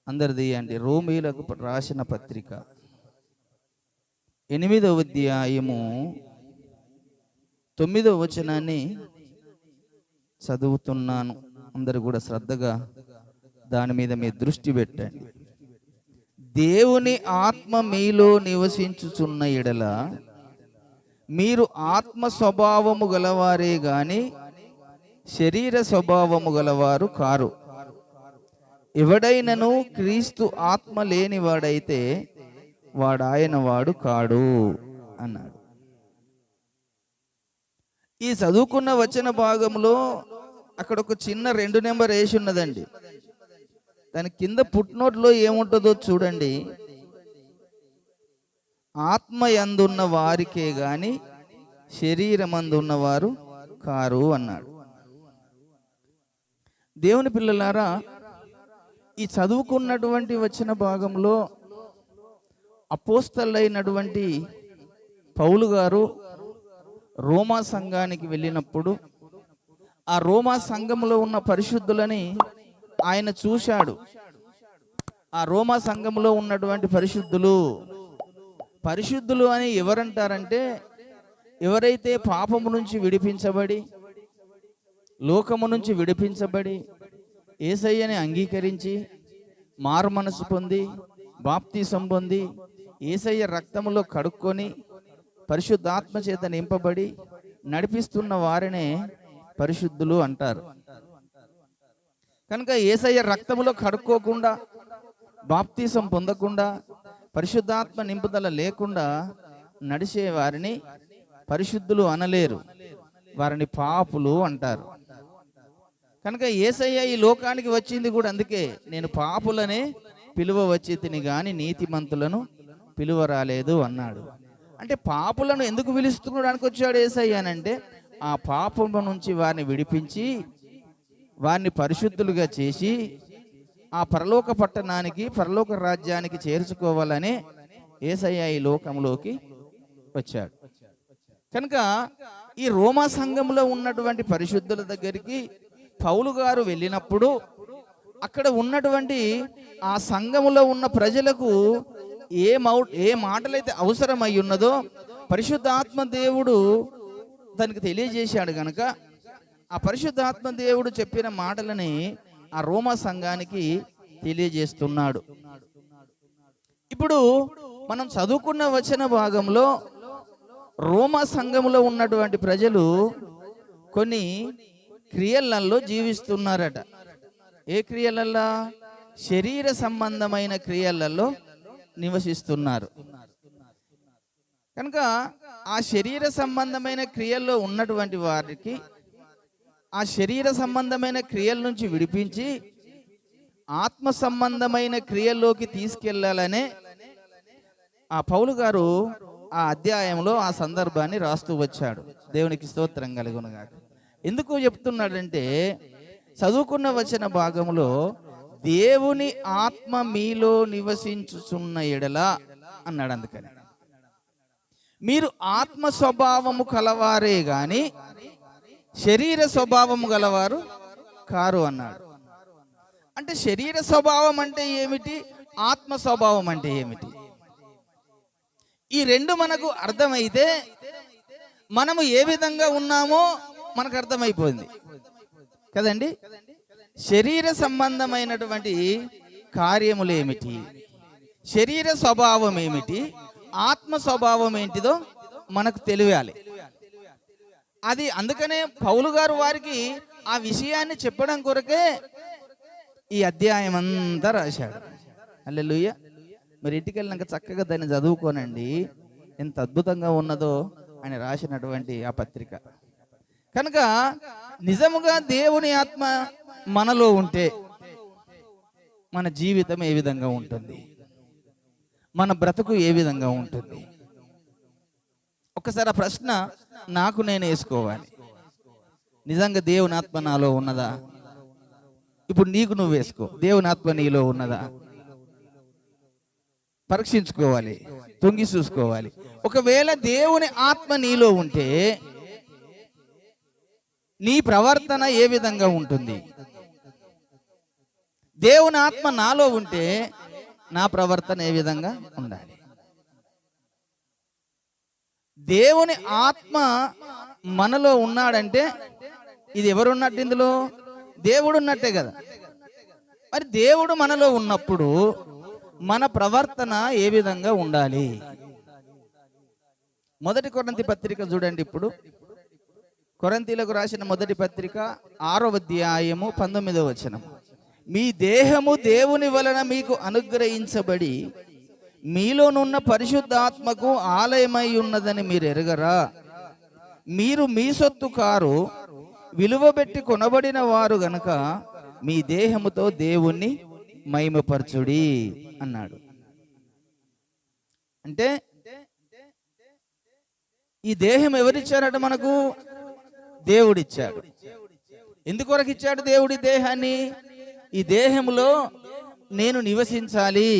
అందరిది అండి. రోమీయులకు రాసిన పత్రిక 8వ అధ్యాయము 9వ వచనాన్ని చదువుతున్నాను. అందరూ కూడా శ్రద్ధగా దాని మీద మీ దృష్టి పెట్టండి. దేవుని ఆత్మ మీలో నివసించుచున్న ఎడల మీరు ఆత్మ స్వభావము గలవారే గాని శరీర స్వభావము గలవారు కారు. ఎవడైనను క్రీస్తు ఆత్మ లేనివాడైతే వాడాయన వాడు కాడు అన్నాడు. ఈ చదువుకున్న వచన భాగంలో అక్కడ ఒక చిన్న 2 నెంబర్ వేసి ఉన్నదండి. దాని కింద పుట్నోట్లో ఏముంటుందో చూడండి. ఆత్మ యందున్న వారికే గాని శరీరమందున్న వారు కారు అన్నాడు. దేవుని పిల్లలారా, ఈ చదువుకున్నటువంటి వచన భాగంలో అపోస్తలుడైనటువంటి పౌలు గారు రోమా సంఘానికి వెళ్ళినప్పుడు ఆ రోమా సంఘంలో ఉన్న పరిశుద్ధులని ఆయన చూశాడు. ఆ రోమా సంఘంలో ఉన్నటువంటి పరిశుద్ధులు అని ఎవరంటారంటే, ఎవరైతే పాపము నుంచి విడిపించబడి, లోకము నుంచి విడిపించబడి, యేసయ్యని అంగీకరించి మారు మనసు పొంది బాప్తీసం పొంది యేసయ్య రక్తములో కడుక్కొని పరిశుద్ధాత్మ చేత నింపబడి నడిపిస్తున్న వారినే పరిశుద్ధులు అంటారు. కనుక యేసయ్య రక్తములో కడుక్కోకుండా, బాప్తీసం పొందకుండా, పరిశుద్ధాత్మ నింపుదల లేకుండా నడిచే వారిని పరిశుద్ధులు అనలేరు, వారిని పాపులు అంటారు. కనుక యేసయ్య ఈ లోకానికి వచ్చింది కూడా అందుకే, నేను పాపులనే పిలువ వచ్చి తిని గాని నీతిమంతులను పిలువ రాలేదు అన్నాడు. అంటే పాపులను ఎందుకు పిలుస్తున్నాడానికి వచ్చాడు యేసయ్య అనంటే, ఆ పాపము నుంచి వారిని విడిపించి వారిని పరిశుద్ధులుగా చేసి ఆ పరలోక పట్టణానికి, పరలోక రాజ్యానికి చేర్చుకోవాలని యేసయ్య ఈ లోకంలోకి వచ్చాడు. కనుక ఈ రోమా సంఘంలో ఉన్నటువంటి పరిశుద్ధుల దగ్గరికి పౌలు గారు వెళ్ళినప్పుడు అక్కడ ఉన్నటువంటి ఆ సంఘములో ఉన్న ప్రజలకు ఏ మాటలైతే అవసరమై ఉన్నదో పరిశుద్ధాత్మ దేవుడు దానికి తెలియజేశాడు. గనక ఆ పరిశుద్ధాత్మ దేవుడు చెప్పిన మాటలని ఆ రోమా సంఘానికి తెలియజేస్తున్నాడు. ఇప్పుడు మనం చదువుకున్న వచన భాగంలో రోమా సంఘములో ఉన్నటువంటి ప్రజలు కొన్ని క్రియలలో జీవిస్తున్నారట. ఏ క్రియలల్లో? శరీర సంబంధమైన క్రియలలో నివసిస్తున్నారు. కనుక ఆ శరీర సంబంధమైన క్రియల్లో ఉన్నటువంటి వారికి ఆ శరీర సంబంధమైన క్రియల నుంచి విడిపించి ఆత్మ సంబంధమైన క్రియల్లోకి తీసుకెళ్లాలనే ఆ పౌలు గారు ఆ అధ్యాయంలో ఆ సందర్భాన్ని రాస్తూ వచ్చాడు. దేవునికి స్తోత్రం కలుగునుగాక. ఎందుకు చెప్తున్నాడంటే, చదువుకున్న వచన భాగంలో దేవుని ఆత్మ మీలో నివసించుచున్న ఎడల అన్నాడు. అందుకని మీరు ఆత్మ స్వభావము కలవారే గాని శరీర స్వభావము గలవారు కారు అన్నాడు. అంటే శరీర స్వభావం అంటే ఏమిటి, ఆత్మ స్వభావం అంటే ఏమిటి, ఈ రెండు మనకు అర్థమైతే మనము ఏ విధంగా ఉన్నామో మనకు అర్థమైపోయింది కదండి. శరీర సంబంధమైనటువంటి కార్యములు ఏమిటి, శరీర స్వభావం ఏమిటి, ఆత్మ స్వభావం ఏంటిదో మనకు తెలియాలి. అది అందుకనే పౌలు గారు వారికి ఆ విషయాన్ని చెప్పడం కొరకే ఈ అధ్యాయం అంతా రాశాడు. హల్లెలూయా. మరి ఇంటికి వెళ్ళినాక చక్కగా దాన్ని చదువుకోనండి, ఎంత అద్భుతంగా ఉన్నదో అని రాసినటువంటి ఆ పత్రిక. కనుక నిజముగా దేవుని ఆత్మ మనలో ఉంటే మన జీవితం ఏ విధంగా ఉంటుంది, మన బ్రతుకు ఏ విధంగా ఉంటుంది, ఒకసారి ఆ ప్రశ్న నాకు నేను వేసుకోవాలి. నిజంగా దేవుని ఆత్మ నాలో ఉన్నదా? ఇప్పుడు నీకు నువ్వు వేసుకో, దేవుని ఆత్మ నీలో ఉన్నదా? పరీక్షించుకోవాలి, తొంగి చూసుకోవాలి. ఒకవేళ దేవుని ఆత్మ నీలో ఉంటే నీ ప్రవర్తన ఏ విధంగా ఉంటుంది? దేవుని ఆత్మ నాలో ఉంటే నా ప్రవర్తన ఏ విధంగా ఉండాలి? దేవుని ఆత్మ మనలో ఉన్నాడంటే ఇది ఎవరున్నట్టు? ఇందులో దేవుడు ఉన్నట్టే కదా. మరి దేవుడు మనలో ఉన్నప్పుడు మన ప్రవర్తన ఏ విధంగా ఉండాలి? మొదటి కొరింథీ పత్రిక చూడండి. ఇప్పుడు కొరింథీలకు రాసిన మొదటి పత్రిక 6వ అధ్యాయము 19వ వచనం. మీ దేహము దేవుని వలన మీకు అనుగ్రహించబడి మీలోనున్న పరిశుద్ధాత్మకు ఆలయమై ఉన్నదని మీరు ఎరగరా? మీరు మీ సొత్తు కారు, విలువబెట్టి కొనబడిన వారు గనక మీ దేహముతో దేవుణ్ణి మహిమపరచుడి అన్నాడు. అంటే ఈ దేహం ఎవరిచ్చారట మనకు? దేవుడిచ్చాడు. ఎందుకొరకు ఇచ్చాడు దేవుడి దేహాన్ని? ఈ దేహంలో నేను నివసించాలి,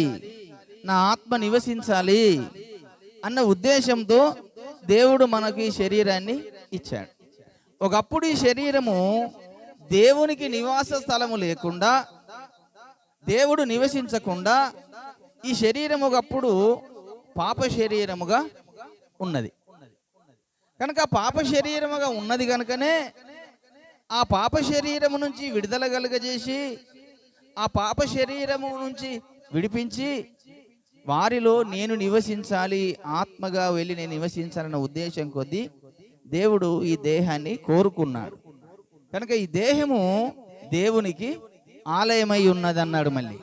నా ఆత్మ నివసించాలి అన్న ఉద్దేశంతో దేవుడు మనకు ఈ శరీరాన్ని ఇచ్చాడు. ఒకప్పుడు ఈ శరీరము దేవునికి నివాస స్థలము లేకుండా, దేవుడు నివసించకుండా ఈ శరీరం ఒకప్పుడు పాప శరీరముగా ఉన్నది. కనుక పాప శరీరముగా ఉన్నది కనుకనే ఆ పాప శరీరము నుంచి విడుదల కలుగజేసి ఆ పాప శరీరము నుంచి విడిపించి వారిలో నేను నివసించాలి, ఆత్మగా వెళ్ళి నేను నివసించాలన్న ఉద్దేశం కొద్దీ దేవుడు ఈ దేహాన్ని కోరుకున్నాడు. కనుక ఈ దేహము దేవునికి ఆలయమై ఉన్నది అన్నాడు. మళ్ళీ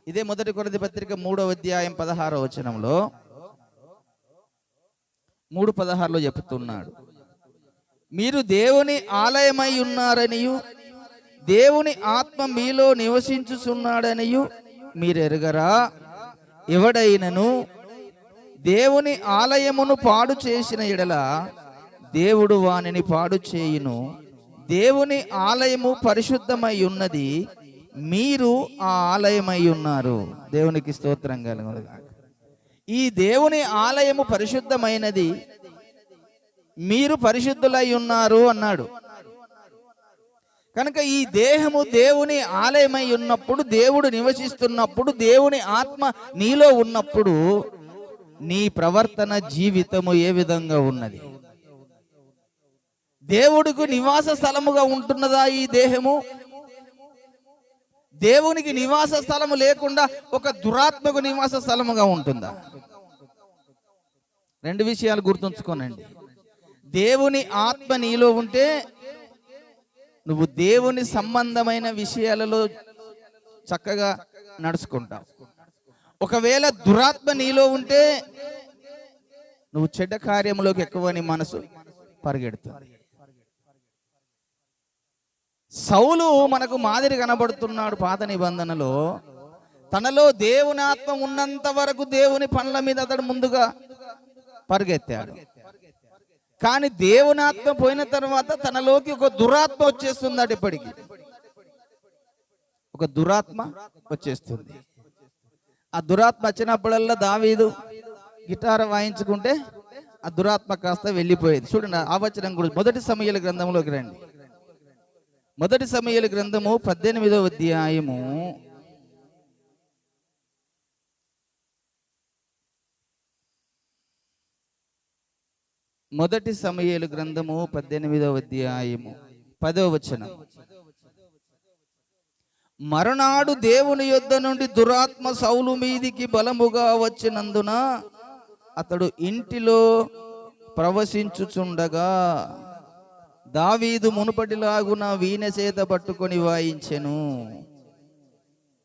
ఇదే మొదటి కొరింథీ పత్రిక 3వ అధ్యాయం 16వ వచనంలో 3:16లో చెప్తున్నాడు, మీరు దేవుని ఆలయమై ఉన్నారనియు దేవుని ఆత్మ మీలో నివసించుచున్నాడనియు మీరు ఎరుగరా? ఎవడైనను దేవుని ఆలయమును పాడు చేసిన ఎడల దేవుడు వానిని పాడు చేయును. దేవుని ఆలయము పరిశుద్ధమై ఉన్నది, మీరు ఆ ఆలయమై ఉన్నారు. దేవునికి స్తోత్రం కలుగును గాక. ఈ దేవుని ఆలయము పరిశుద్ధమైనది, మీరు పరిశుద్ధులై ఉన్నారు అన్నాడు. కనుక ఈ దేహము దేవుని ఆలయమై ఉన్నప్పుడు, దేవుడు నివసిస్తున్నప్పుడు, దేవుని ఆత్మ నీలో ఉన్నప్పుడు నీ ప్రవర్తన జీవితము ఏ విధంగా ఉన్నది? దేవుడికి నివాస స్థలముగా ఉంటున్నదా ఈ దేహము? దేవునికి నివాస స్థలము లేకుండా ఒక దురాత్మకు నివాస స్థలముగా ఉంటుందా? రెండు విషయాలు గుర్తుంచుకోనండి. దేవుని ఆత్మ నీలో ఉంటే నువ్వు దేవుని సంబంధమైన విషయాలలో చక్కగా నడుచుకుంటావు. ఒకవేళ దురాత్మ నీలో ఉంటే నువ్వు చెడ్డ కార్యములోకి ఎక్కువ నీ మనసు పరిగెడుతుంది. సౌలు మనకు మాదిరి కనబడుతున్నాడు. పాత నిబంధనలో తనలో దేవుని ఆత్మ ఉన్నంత వరకు దేవుని పనుల మీద అతడు ముందుగా పరిగెత్తాడు. కానీ దేవుని ఆత్మ పోయిన తర్వాత తనలోకి ఒక దురాత్మ వచ్చేస్తుంది. ఇప్పటికి ఒక దురాత్మ వచ్చేస్తుంది. ఆ దురాత్మ వచ్చినప్పుడల్లా దావీదు గిటార్ వాయించుకుంటే ఆ దురాత్మ కాస్త వెళ్ళిపోయేది. చూడండి ఆ వచనం గురించి మొదటి సమూయేలు గ్రంథంలోకి రండి. మొదటి సమూయేలు గ్రంథము 18వ అధ్యాయము 18వ అధ్యాయము 10వ వచనం. మరునాడు దేవుని యొద్ద నుండి దురాత్మ సౌలు మీదికి బలముగా వచ్చినందున అతడు ఇంటిలో ప్రవశించుచుండగా దావీదు మునుపటిలాగున వీణ చేత పట్టుకొని వాయించెను.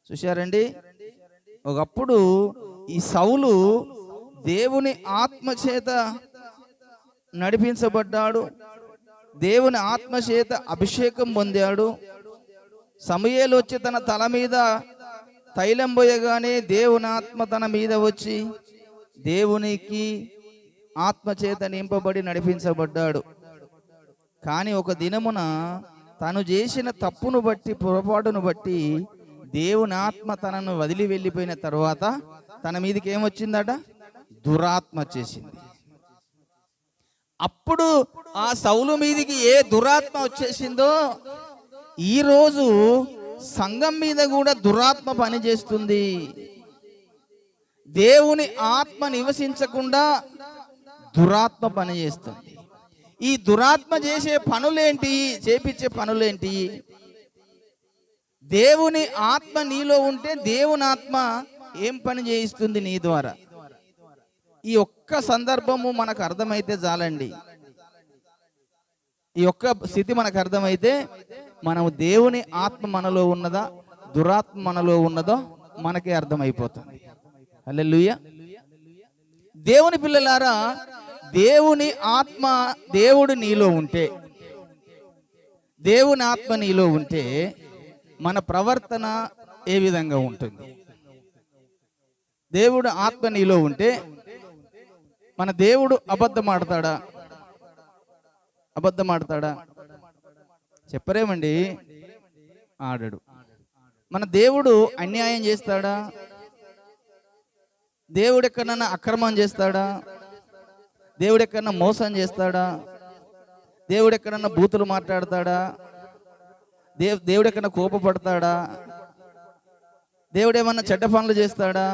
చూశారండి, ఒకప్పుడు ఈ సౌలు దేవుని ఆత్మ చేత నడిపించబడ్డాడు, దేవుని ఆత్మ చేత అభిషేకం పొందాడు. సమూయేలు వచ్చి తన తల మీద తైలం పోయగానే దేవుని ఆత్మ తన మీద వచ్చి దేవునికి ఆత్మ చేత నింపబడి నడిపించబడ్డాడు. కానీ ఒక దినమున తను చేసిన తప్పును బట్టి, పొరపాటును బట్టి దేవుని ఆత్మ తనను వదిలి వెళ్ళిపోయిన తర్వాత తన మీదకి ఏమొచ్చిందట? దురాత్మ వచ్చేసింది. అప్పుడు ఆ సౌలు మీదికి ఏ దురాత్మ వచ్చేసిందో ఈరోజు సంఘం మీద కూడా దురాత్మ పనిచేస్తుంది. దేవుని ఆత్మ నివసించకుండా దురాత్మ పనిచేస్తుంది. ఈ దురాత్మ చేసే పనులేంటి? చేపించే పనులేంటి? దేవుని ఆత్మ నీలో ఉంటే దేవుని ఆత్మ ఏం పని చేయిస్తుంది నీ ద్వారా? ఈ ఒక్క సందర్భము మనకు అర్థమైతే చాలండి. ఈ ఒక్క స్థితి మనకు అర్థమైతే మనం దేవుని ఆత్మ మనలో ఉన్నదా దురాత్మ మనలో ఉన్నదో మనకే అర్థమైపోతుంది. హల్లెలూయా. దేవుని పిల్లలారా, దేవుని ఆత్మ దేవుడు నీలో ఉంటే, దేవుని ఆత్మ నీలో ఉంటే మన ప్రవర్తన ఏ విధంగా ఉంటుంది? దేవుడు ఆత్మ నీలో ఉంటే మన దేవుడు అబద్ధం ఆడతాడా? అబద్ధం ఆడతాడా? చెప్పరేమండి, ఆడడు. మన దేవుడు అన్యాయం చేస్తాడా? దేవుడు ఎక్కడన్నా అక్రమం చేస్తాడా? దేవుడు ఎక్కడన్నా మోసం చేస్తాడా? దేవుడు ఎక్కడన్నా బూతులు మాట్లాడతాడా? దేవుడు ఎక్కడన్నా కోపపడతాడా? దేవుడు ఏమన్నా చెడ్డ పనులు చేస్తాడా?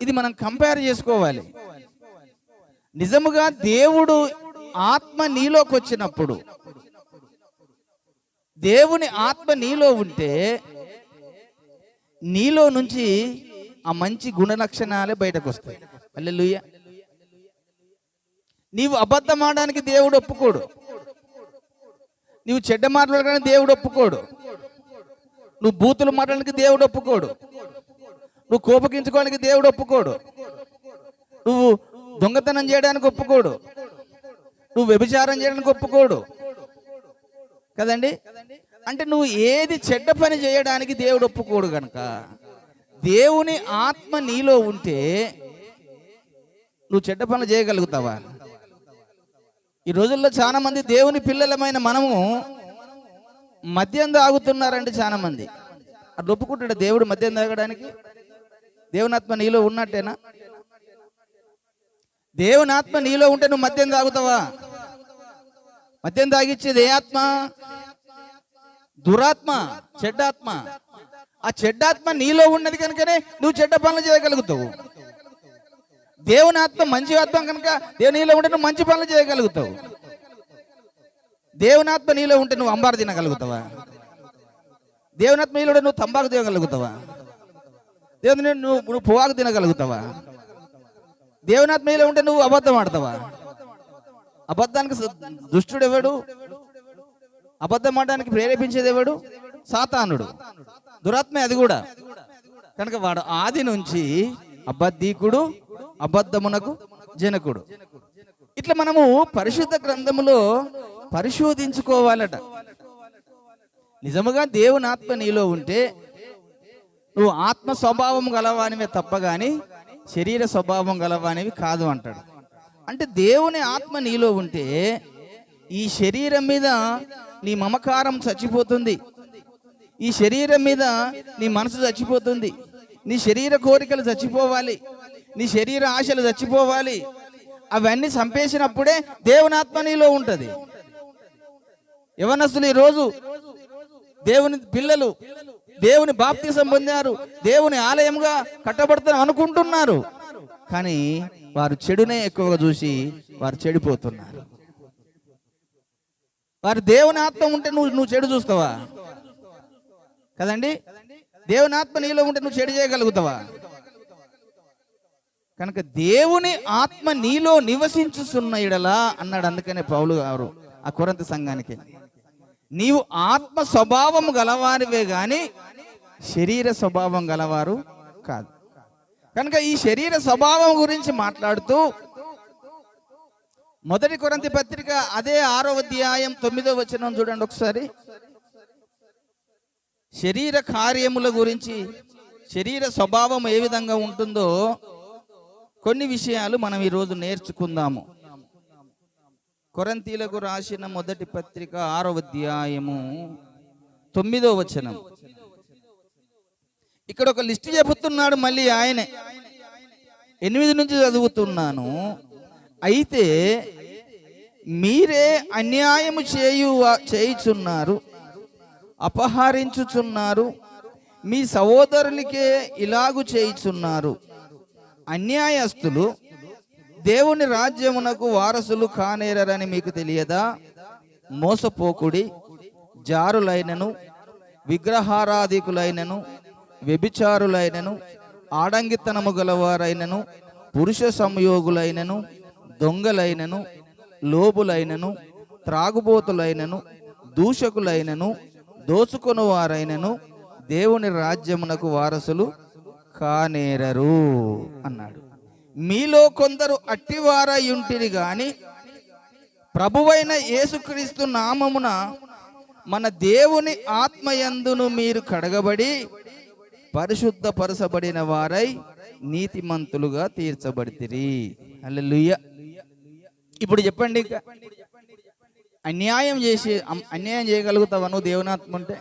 ఇది మనం కంపేర్ చేసుకోవాలి. నిజముగా దేవుడు ఆత్మ నీలోకి వచ్చినప్పుడు, దేవుని ఆత్మ నీలో ఉంటే నీలో నుంచి ఆ మంచి గుణ లక్షణాలే బయటకు వస్తాయి. హల్లెలూయా. నీవు అబద్ధం ఆడడానికి దేవుడు ఒప్పుకోడు. నువ్వు చెడ్డ మాట్లాడడానికి దేవుడు ఒప్పుకోడు. నువ్వు బూతులు మాట్లాడడానికి దేవుడు ఒప్పుకోడు. నువ్వు కోపగించుకోవడానికి దేవుడు ఒప్పుకోడు. నువ్వు దొంగతనం చేయడానికి ఒప్పుకోడు. నువ్వు వ్యభిచారం చేయడానికి ఒప్పుకోడు కదండి. అంటే నువ్వు ఏది చెడ్డ పని చేయడానికి దేవుడు ఒప్పుకోడు కనుక దేవుని ఆత్మ నీలో ఉంటే నువ్వు చెడ్డ పనులు చేయగలుగుతావా? ఈ రోజుల్లో చాలా మంది దేవుని పిల్లలమైన మనము మద్యం తాగుతున్నారండి. చాలా మంది అట్లా ఒప్పుకుంటాడు దేవుడు మద్యం తాగడానికి? దేవుని ఆత్మ నీలో ఉన్నట్టేనా? దేవుని ఆత్మ నీలో ఉంటే నువ్వు మద్యం తాగుతావా? మద్యం తాగిచ్చేది ఏ ఆత్మ? దురాత్మ, చెడ్డాత్మ. ఆ చెడ్డాత్మ నీలో ఉన్నది కనుకనే నువ్వు చెడ్డ పనులు చేయగలుగుతావు. దేవుని ఆత్మ మంచి ఆత్మ కనుక దేవుని నీలో ఉంటే నువ్వు మంచి పనులు చేయగలుగుతావు. దేవుని ఆత్మ నీలో ఉంటే నువ్వు అంబారు తినగలుగుతావా? దేవుని ఆత్మ నీలో నువ్వు తంబాకు తినగలుగుతావా? దేవుని నువ్వు పొగాకు తినగలుగుతావా? దేవుని ఆత్మ నీలో ఉంటే నువ్వు అబద్ధం ఆడతావా? అబద్ధానికి దుష్టుడు ఎవడు? అబద్ధం ఆడడానికి ప్రేరేపించేది ఎవడు? సాతానుడు, దురాత్మ. అది కూడా కనుక వాడు ఆది నుంచి అబద్ధీకుడు, అబద్ధమునకు జనకుడు. ఇట్లా మనము పరిశుద్ధ గ్రంథములో పరిశోధించుకోవాలట. నిజముగా దేవుని ఆత్మ నీలో ఉంటే నువ్వు ఆత్మ స్వభావం గలవానివే తప్ప గాని శరీర స్వభావం గలవానివి కాదు అంటాడు. అంటే దేవుని ఆత్మ నీలో ఉంటే ఈ శరీరం మీద నీ మమకారం చచ్చిపోతుంది. ఈ శరీరం మీద నీ మనసు చచ్చిపోతుంది. నీ శరీర కోరికలు చచ్చిపోవాలి. నీ శరీర ఆశలు చచ్చిపోవాలి. అవన్నీ చంపేసినప్పుడే దేవుని ఆత్మ నీలో ఉంటుంది. యవనస్తులు ఈరోజు దేవుని పిల్లలు దేవుని బాప్తిసం పొందారు, దేవుని ఆలయంగా కట్టబడుతున్నారు అనుకుంటున్నారు. కానీ వారు చెడునే ఎక్కువగా చూసి వారు చెడిపోతున్నారు. వారు దేవుని ఆత్మ ఉంటే నువ్వు చెడు చూస్తావా? కదండి. దేవుని ఆత్మ నీలో ఉంటే నువ్వు చెడు చేయగలుగుతావా? కనుక దేవుని ఆత్మ నీలో నివసించుతున్న యెడల అన్నాడు. అందుకనే పౌలు గారు ఆ కొరింథీ సంఘానికి, నీవు ఆత్మ స్వభావం గలవారివే గాని శరీర స్వభావం గలవారు కాదు. కనుక ఈ శరీర స్వభావం గురించి మాట్లాడుతూ మొదటి కొరింథీ పత్రిక అదే 6వ అధ్యాయం 9వ వచనం చూడండి ఒకసారి. శరీర కార్యముల గురించి, శరీర స్వభావం ఏ విధంగా ఉంటుందో కొన్ని విషయాలు మనం ఈరోజు నేర్చుకుందాము. కొరింథీలకు రాసిన మొదటి పత్రిక 6వ అధ్యాయము 9వ వచనం. ఇక్కడ ఒక లిస్ట్ చెబుతున్నాడు మళ్ళీ ఆయనే. 8 నుంచి చదువుతున్నాను. అయితే మీరే అన్యాయము చేయుచున్నారు, అపహరించుచున్నారు, మీ సహోదరులకే ఇలాగు చేయుచున్నారు. అన్యాయస్తులు దేవుని రాజ్యమునకు వారసులు కానేరని మీకు తెలియదా? మోసపోకుడి, జారులైనను, విగ్రహారాధికులైనను, వ్యభిచారులైనను, ఆడంగితనము గలవారైనను, పురుష సంయోగులైనను, దొంగలైనను, లోబులైనను, త్రాగుబోతులైనను, దూషకులైనను, దోచుకొను వారైనను దేవుని రాజ్యమునకు వారసులు కానేరరు అన్నాడు. మీలో కొందరు అట్టివారై ఉంటిరి గాని ప్రభువైన యేసుక్రీస్తు నామమున మన దేవుని ఆత్మయందును మీరు కడగబడి పరిశుద్ధపరచబడిన వారై నీతిమంతులుగా తీర్చబడితిరి. హల్లెలూయా. ఇప్పుడు చెప్పండి, అన్యాయం చేయగలుగుతావా నువ్వు దేవుని ఆత్మ ఉంటే?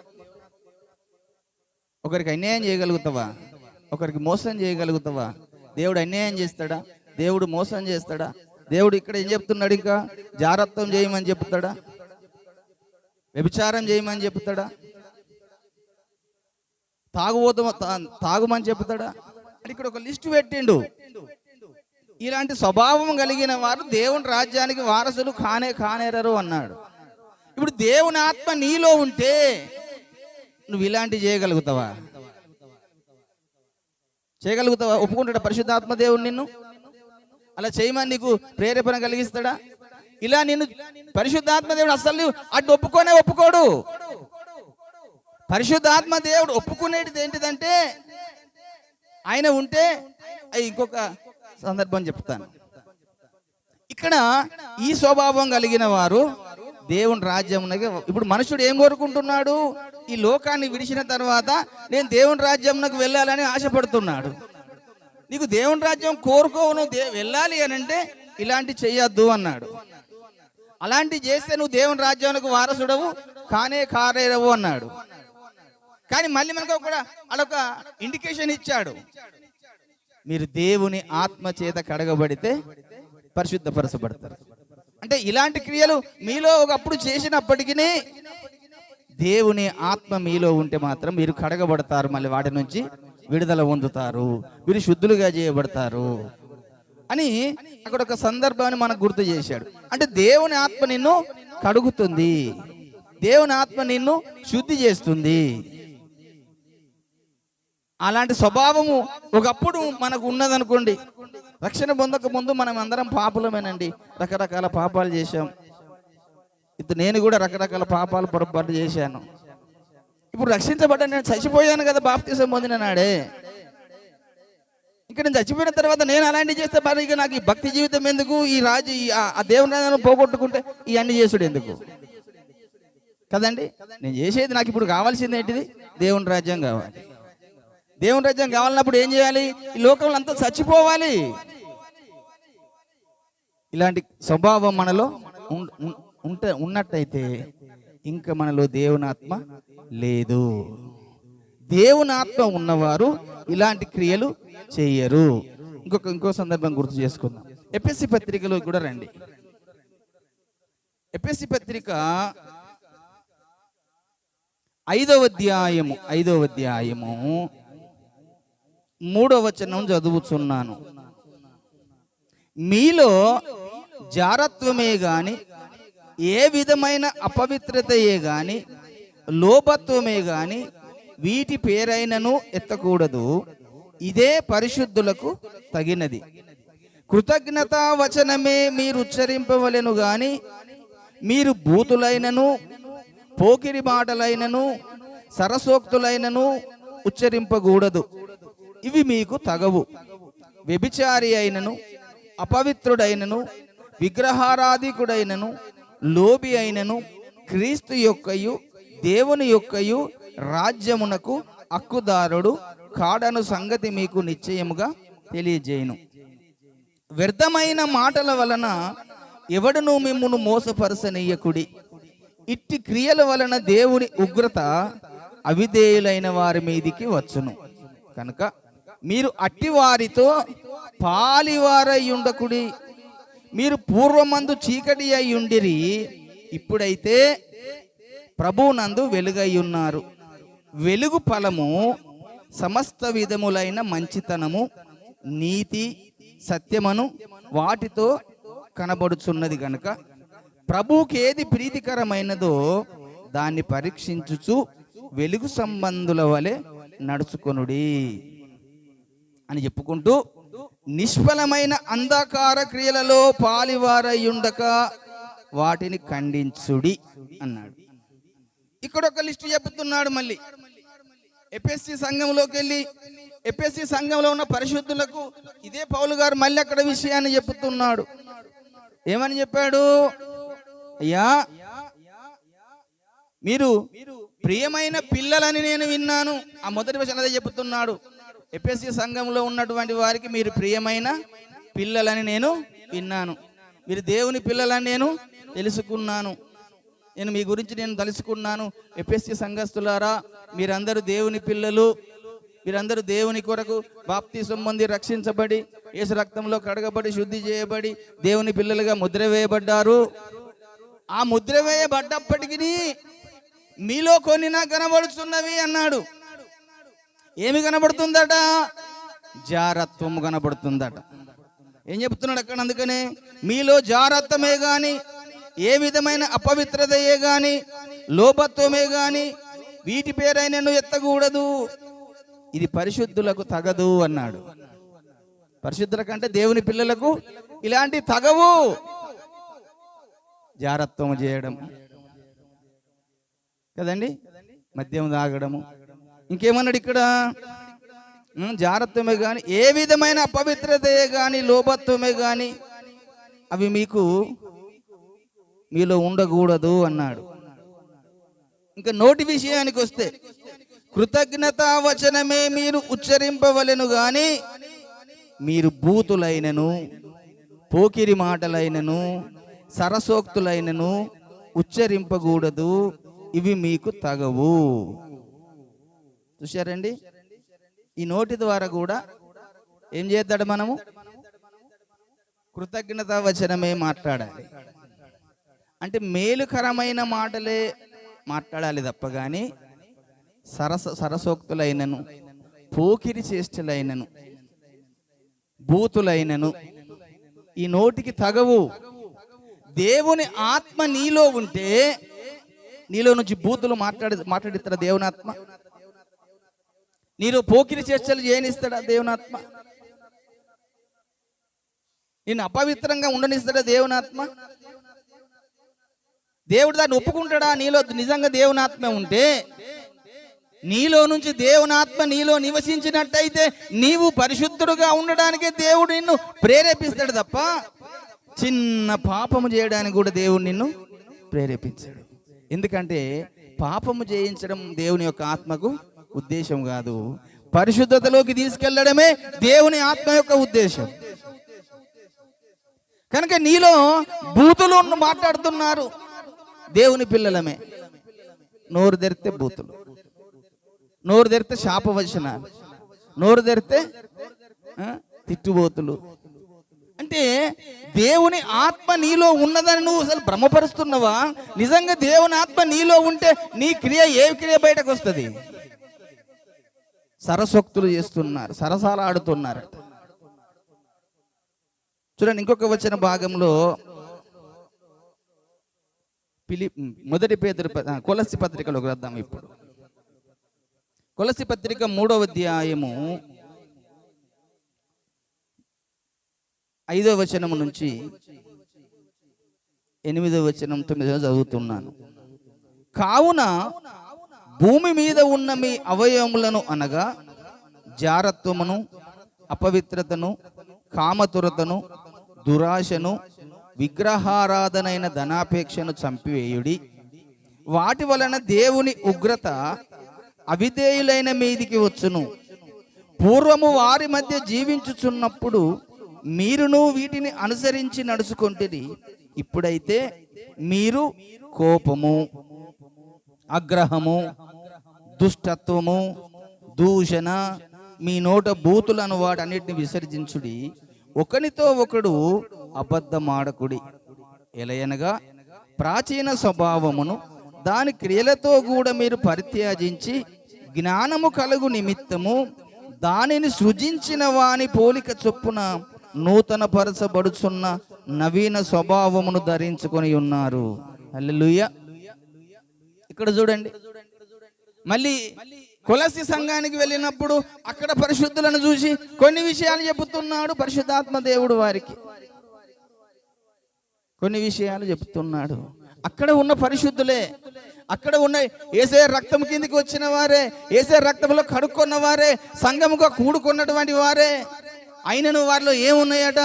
ఒకరికి అన్యాయం చేయగలుగుతావా? ఒకరికి మోసం చేయగలుగుతావా? దేవుడు అన్యాయం చేస్తాడా? దేవుడు మోసం చేస్తాడా? దేవుడు ఇక్కడ ఏం చెప్తున్నాడు? ఇంకా జారత్వం చేయమని చెప్తాడా? వ్యభిచారం చేయమని చెప్తాడా? తాగుమని చెప్తాడా? ఇక్కడ ఒక లిస్టు పెట్టిండు. ఇలాంటి స్వభావం కలిగిన వారు దేవుని రాజ్యానికి వారసులు కానేరరు అన్నాడు. ఇప్పుడు దేవుని ఆత్మ నీలో ఉంటే నువ్వు ఇలాంటివి చేయగలుగుతావా? ఒప్పుకుంటాడా పరిశుద్ధాత్మ దేవుడు నిన్ను అలా చేయమని నీకు ప్రేరేపణ కలిగిస్తాడా? ఇలా నిన్ను పరిశుద్ధాత్మ దేవుడు అసలు అటు ఒప్పుకోడు. పరిశుద్ధాత్మ దేవుడు ఒప్పుకునేది ఏంటిదంటే ఆయన ఉంటే, ఇంకొక సందర్భం చెప్తాను. ఇక్కడ ఈ స్వభావం కలిగిన వారు దేవుని రాజ్యం. ఇప్పుడు మనుషుడు ఏం కోరుకుంటున్నాడు? ఈ లోకాన్ని విడిచిన తర్వాత నేను దేవుని రాజ్యంకు వెళ్ళాలని ఆశపడుతున్నాడు. నీకు దేవుని రాజ్యం కోరుకోవు, నువ్వు వెళ్ళాలి అని అంటే ఇలాంటి చెయ్యొద్దు అన్నాడు. అలాంటి చేస్తే నువ్వు దేవుని రాజ్యానికి వారసుడవు కానేరవు అన్నాడు. కానీ మళ్ళీ మనకు కూడా అదొక ఇండికేషన్ ఇచ్చాడు. మీరు దేవుని ఆత్మ చేత కడగబడితే పరిశుద్ధపరచబడతారు. అంటే ఇలాంటి క్రియలు మీలో ఒకప్పుడు చేసినప్పటికీ దేవుని ఆత్మ మీలో ఉంటే మాత్రం మీరు కడగబడతారు, మళ్ళీ వాటి నుంచి విడుదల పొందుతారు, మీరు శుద్ధులుగా చేయబడతారు అని అక్కడ ఒక సందర్భాన్ని మనకు గుర్తు చేశాడు. అంటే దేవుని ఆత్మ నిన్ను కడుగుతుంది, దేవుని ఆత్మ నిన్ను శుద్ధి చేస్తుంది. అలాంటి స్వభావము ఒకప్పుడు మనకు ఉన్నదనుకోండి. రక్షణ పొందక ముందు మనం అందరం పాపులమేనండి, రకరకాల పాపాలు చేశాం. ఇప్పుడు నేను కూడా రకరకాల పాపాలు పొరపాటు చేశాను. ఇప్పుడు రక్షించబడ్డా, నేను చచ్చిపోయాను కదా బాప్తిసం పొందిన నాడే. ఇంకా నేను చచ్చిపోయిన తర్వాత నేను అలాంటివి చేస్తే మరి ఇక నాకు ఈ భక్తి జీవితం ఎందుకు? ఆ దేవుని రాజ్యాన్ని పోగొట్టుకుంటే ఇవన్నీ చేసుడు ఎందుకు కదండి? నేను చేసేది నాకు ఇప్పుడు కావాల్సింది ఏంటిది? దేవుని రాజ్యం కావాలి. దేవుని రాజ్యం కావాలన్నప్పుడు ఏం చేయాలి? ఈ లోకంలో అంతా చచ్చిపోవాలి. ఇలాంటి స్వభావం మనలో ఉన్నట్టయితే ఇంకా మనలో దేవుని ఆత్మ లేదు. దేవుని ఆత్మ ఉన్నవారు ఇలాంటి క్రియలు చెయ్యరు. ఇంకో సందర్భం గుర్తు చేసుకుందాం. ఎఫెసీ పత్రికలో కూడా రండి. ఎఫెసీ పత్రిక 5వ అధ్యాయము 3వ వచనం చదువుతున్నాను. మీలో జారత్వమే గాని, ఏ విధమైన అపవిత్రతయే గాని, లోభత్వమే గాని వీటి పేరైనను ఎత్తకూడదు. ఇదే పరిశుద్ధులకు తగినది. కృతజ్ఞతా వచనమే మీరు ఉచ్చరింపవలెను గాని, మీరు బూతులైనను, పోకిరి మాటలైనను, సరసోక్తులైనను ఉచ్చరింపకూడదు. ఇవి మీకు తగవు. వ్యభిచారి అయినను, అపవిత్రుడైనను, విగ్రహారాధికుడైనను, లోబి అయినను క్రీస్తు యొక్కయు దేవుని యొక్కయు రాజ్యమునకు హక్కుదారుడు కాడను సంగతి మీకు నిశ్చయముగా తెలియజేయును. వ్యర్థమైన మాటల వలన ఎవడును మిమ్మును మోసపరచనీయకుడి. ఇట్టి క్రియల వలన దేవుని ఉగ్రత అవిధేయులైన వారి మీదికి వచ్చును. కనుక మీరు అట్టి వారితో పాలివారై ఉండకుడి. మీరు పూర్వమందు చీకటి అయి ఉండిరి, ఇప్పుడైతే ప్రభువునందు వెలుగై ఉన్నారు. వెలుగు ఫలము సమస్త విధములైన మంచితనము, నీతి, సత్యమును వాటితో కనబడుచున్నది గనుక ప్రభువుకి ఏది ప్రీతికరమైనదో దాన్ని పరీక్షించుచు వెలుగు సంబంధుల వలె నడుచుకొనుడి అని చెప్పుకుంటూ, నిష్ఫలమైన అంధకార క్రియలలో పాలివారయ్యుండక వాటిని ఖండించుడి అన్నాడు. ఇక్కడ ఒక లిస్టు చెబుతున్నాడు. మళ్ళీ ఎఫెసీ సంఘంలోకి వెళ్ళి ఎఫెసీ సంఘంలో ఉన్న పరిశుద్ధులకు ఇదే పౌలు గారు మళ్ళీ అక్కడ విషయాన్ని చెప్తున్నాడు. ఏమని చెప్పాడు? అయ్యా, మీరు ప్రియమైన పిల్లలని నేను విన్నాను. ఆ మొదటి విషయం అదే చెబుతున్నాడు. ఎఫెసీ సంఘంలో ఉన్నటువంటి వారికి మీరు ప్రియమైన పిల్లలని నేను విన్నాను, మీరు దేవుని పిల్లలని నేను తెలుసుకున్నాను, నేను మీ గురించి నేను తెలుసుకున్నాను. ఎఫెసీ సంఘస్థులారా, మీరందరూ దేవుని పిల్లలు, మీరందరూ దేవుని కొరకు బాప్తిసం పొంది రక్షించబడి యేసు రక్తంలో కడగబడి శుద్ధి చేయబడి దేవుని పిల్లలుగా ముద్ర వేయబడ్డారు. ఆ ముద్ర వేయబడ్డప్పటికీ మీలో కొన్ని నాకు కనబడుతున్నవి అన్నాడు. ఏమి కనబడుతుందట? జారత్వము కనబడుతుందట. ఏం చెప్తున్నాడు అక్కడ? అందుకనే మీలో జారత్వమే గాని, ఏ విధమైన అపవిత్రతయే గాని, లోభత్వమే గాని వీటి పేరైనను ఎత్తకూడదు, ఇది పరిశుద్ధులకు తగదు అన్నాడు. పరిశుద్ధుల కంటే దేవుని పిల్లలకు ఇలాంటి తగవు. జారత్వము చేయడం కదండి, మద్యం తాగడము, ఇంకేమన్నాడు ఇక్కడ? జారత్వమే గాని, ఏ విధమైన అపవిత్రతయే గాని, లోభత్వమే గాని అవి మీలో ఉండకూడదు అన్నాడు. ఇంకా నోటి విషయానికి వస్తే, కృతజ్ఞతా వచనమే మీరు ఉచ్చరింపవలెను గాని మీరు బూతులైనను, పోకిరి మాటలైనను, సరసోక్తులైనను ఉచ్చరింపకూడదు, ఇవి మీకు తగవు. చూశారండి? ఈ నోటి ద్వారా కూడా ఏం చేద్దాడు? మనము కృతజ్ఞతా వచనమే మాట్లాడాలి. అంటే మేలుకరమైన మాటలే మాట్లాడాలి తప్ప కానీ సరసోక్తులైనను, పోకిరి చేష్టలైనను, బూతులైనను ఈ నోటికి తగవు. దేవుని ఆత్మ నీలో ఉంటే నీలో నుంచి బూతులు మాట్లాడిస్తాడా దేవుని ఆత్మ? నీలో పోకిరి చేష్టలు చేయనిస్తాడా దేవుని ఆత్మ? నిన్ను అపవిత్రంగా ఉండనిస్తాడా దేవుని ఆత్మ? దేవుడు దాన్ని ఒప్పుకుంటాడా? నీలో నిజంగా దేవుని ఆత్మ ఉంటే, నీలో నుంచి దేవుని ఆత్మ నీలో నివసించినట్టయితే నీవు పరిశుద్ధుడుగా ఉండడానికే దేవుడు నిన్ను ప్రేరేపిస్తాడు తప్ప చిన్న పాపము చేయడానికి కూడా దేవుడు నిన్ను ప్రేరేపించాడు. ఎందుకంటే పాపము చేయించడం దేవుని యొక్క ఆత్మకు ఉద్దేశం కాదు, పరిశుద్ధతలోకి తీసుకెళ్లడమే దేవుని ఆత్మ యొక్క ఉద్దేశం. కనుక నీలో బూతులు మాట్లాడుతున్నారు దేవుని పిల్లలమే. నోరు తెరితే బూతులు, నోరు తెరితే శాపవచనాలు, నోరు తెరితే తిట్టుబోతులు. అంటే దేవుని ఆత్మ నీలో ఉన్నదని నువ్వు అసలు భ్రమపరుస్తున్నావా? నిజంగా దేవుని ఆత్మ నీలో ఉంటే నీ క్రియ ఏ క్రియ బయటకు వస్తుంది? సరసోక్తులు చేస్తున్నారు, సరసాలు ఆడుతున్నారు. చూడండి, ఇంకొక వచ్చిన భాగంలో మొదటి పేతురు కొలస్సీ పత్రికలోకి వద్దాం. ఇప్పుడు కొలస్సీ పత్రిక 3వ అధ్యాయము 5వ వచనం నుంచి 8వ వచనం 9వ చదువుతున్నాను. కావున భూమి మీద ఉన్న మీ అవయవములను అనగా జారత్వమును, అపవిత్రతను, కామతురతను, దురాశను, విగ్రహారాధనైన ధనాపేక్షను చంపివేయుడి. వాటి వలన దేవుని ఉగ్రత అవిధేయులైన మీదికి వచ్చును. పూర్వము వారి మధ్య జీవించుచున్నప్పుడు మీరును వీటిని అనుసరించి నడుచుకొంటిరి. ఇప్పుడైతే మీరు కోపము, ఆగ్రహము, దుష్టత్వము, దూషణ, మీ నోట బూతులను వాటన్నిటిని విసర్జించుడి, ఒకనితో ఒకడు అబద్ధమాడకుడి. ఎలయనగా ప్రాచీన స్వభావమును దాని క్రియలతో కూడా మీరు పరిత్యాజించి జ్ఞానము కలుగు నిమిత్తము దానిని సృజించిన వాని పోలిక చొప్పున నూతన పరచబడుచున్న నవీన స్వభావమును ధరించుకొని ఉన్నారు. హల్లెలూయా. ఇక్కడ చూడండి, మళ్ళీ కొలసి సంఘానికి వెళ్ళినప్పుడు అక్కడ పరిశుద్ధులను చూసి కొన్ని విషయాలు చెబుతున్నాడు పరిశుద్ధాత్మ దేవుడు. వారికి కొన్ని విషయాలు చెబుతున్నాడు. అక్కడ ఉన్న పరిశుద్ధులే, అక్కడ ఉన్న యేసే రక్తం కిందికి వచ్చిన వారే, యేసే రక్తంలో కడుక్కున్న వారే, సంఘముగా కూడుకున్నటువంటి వారే. అయినను వారిలో ఏమున్నాయట?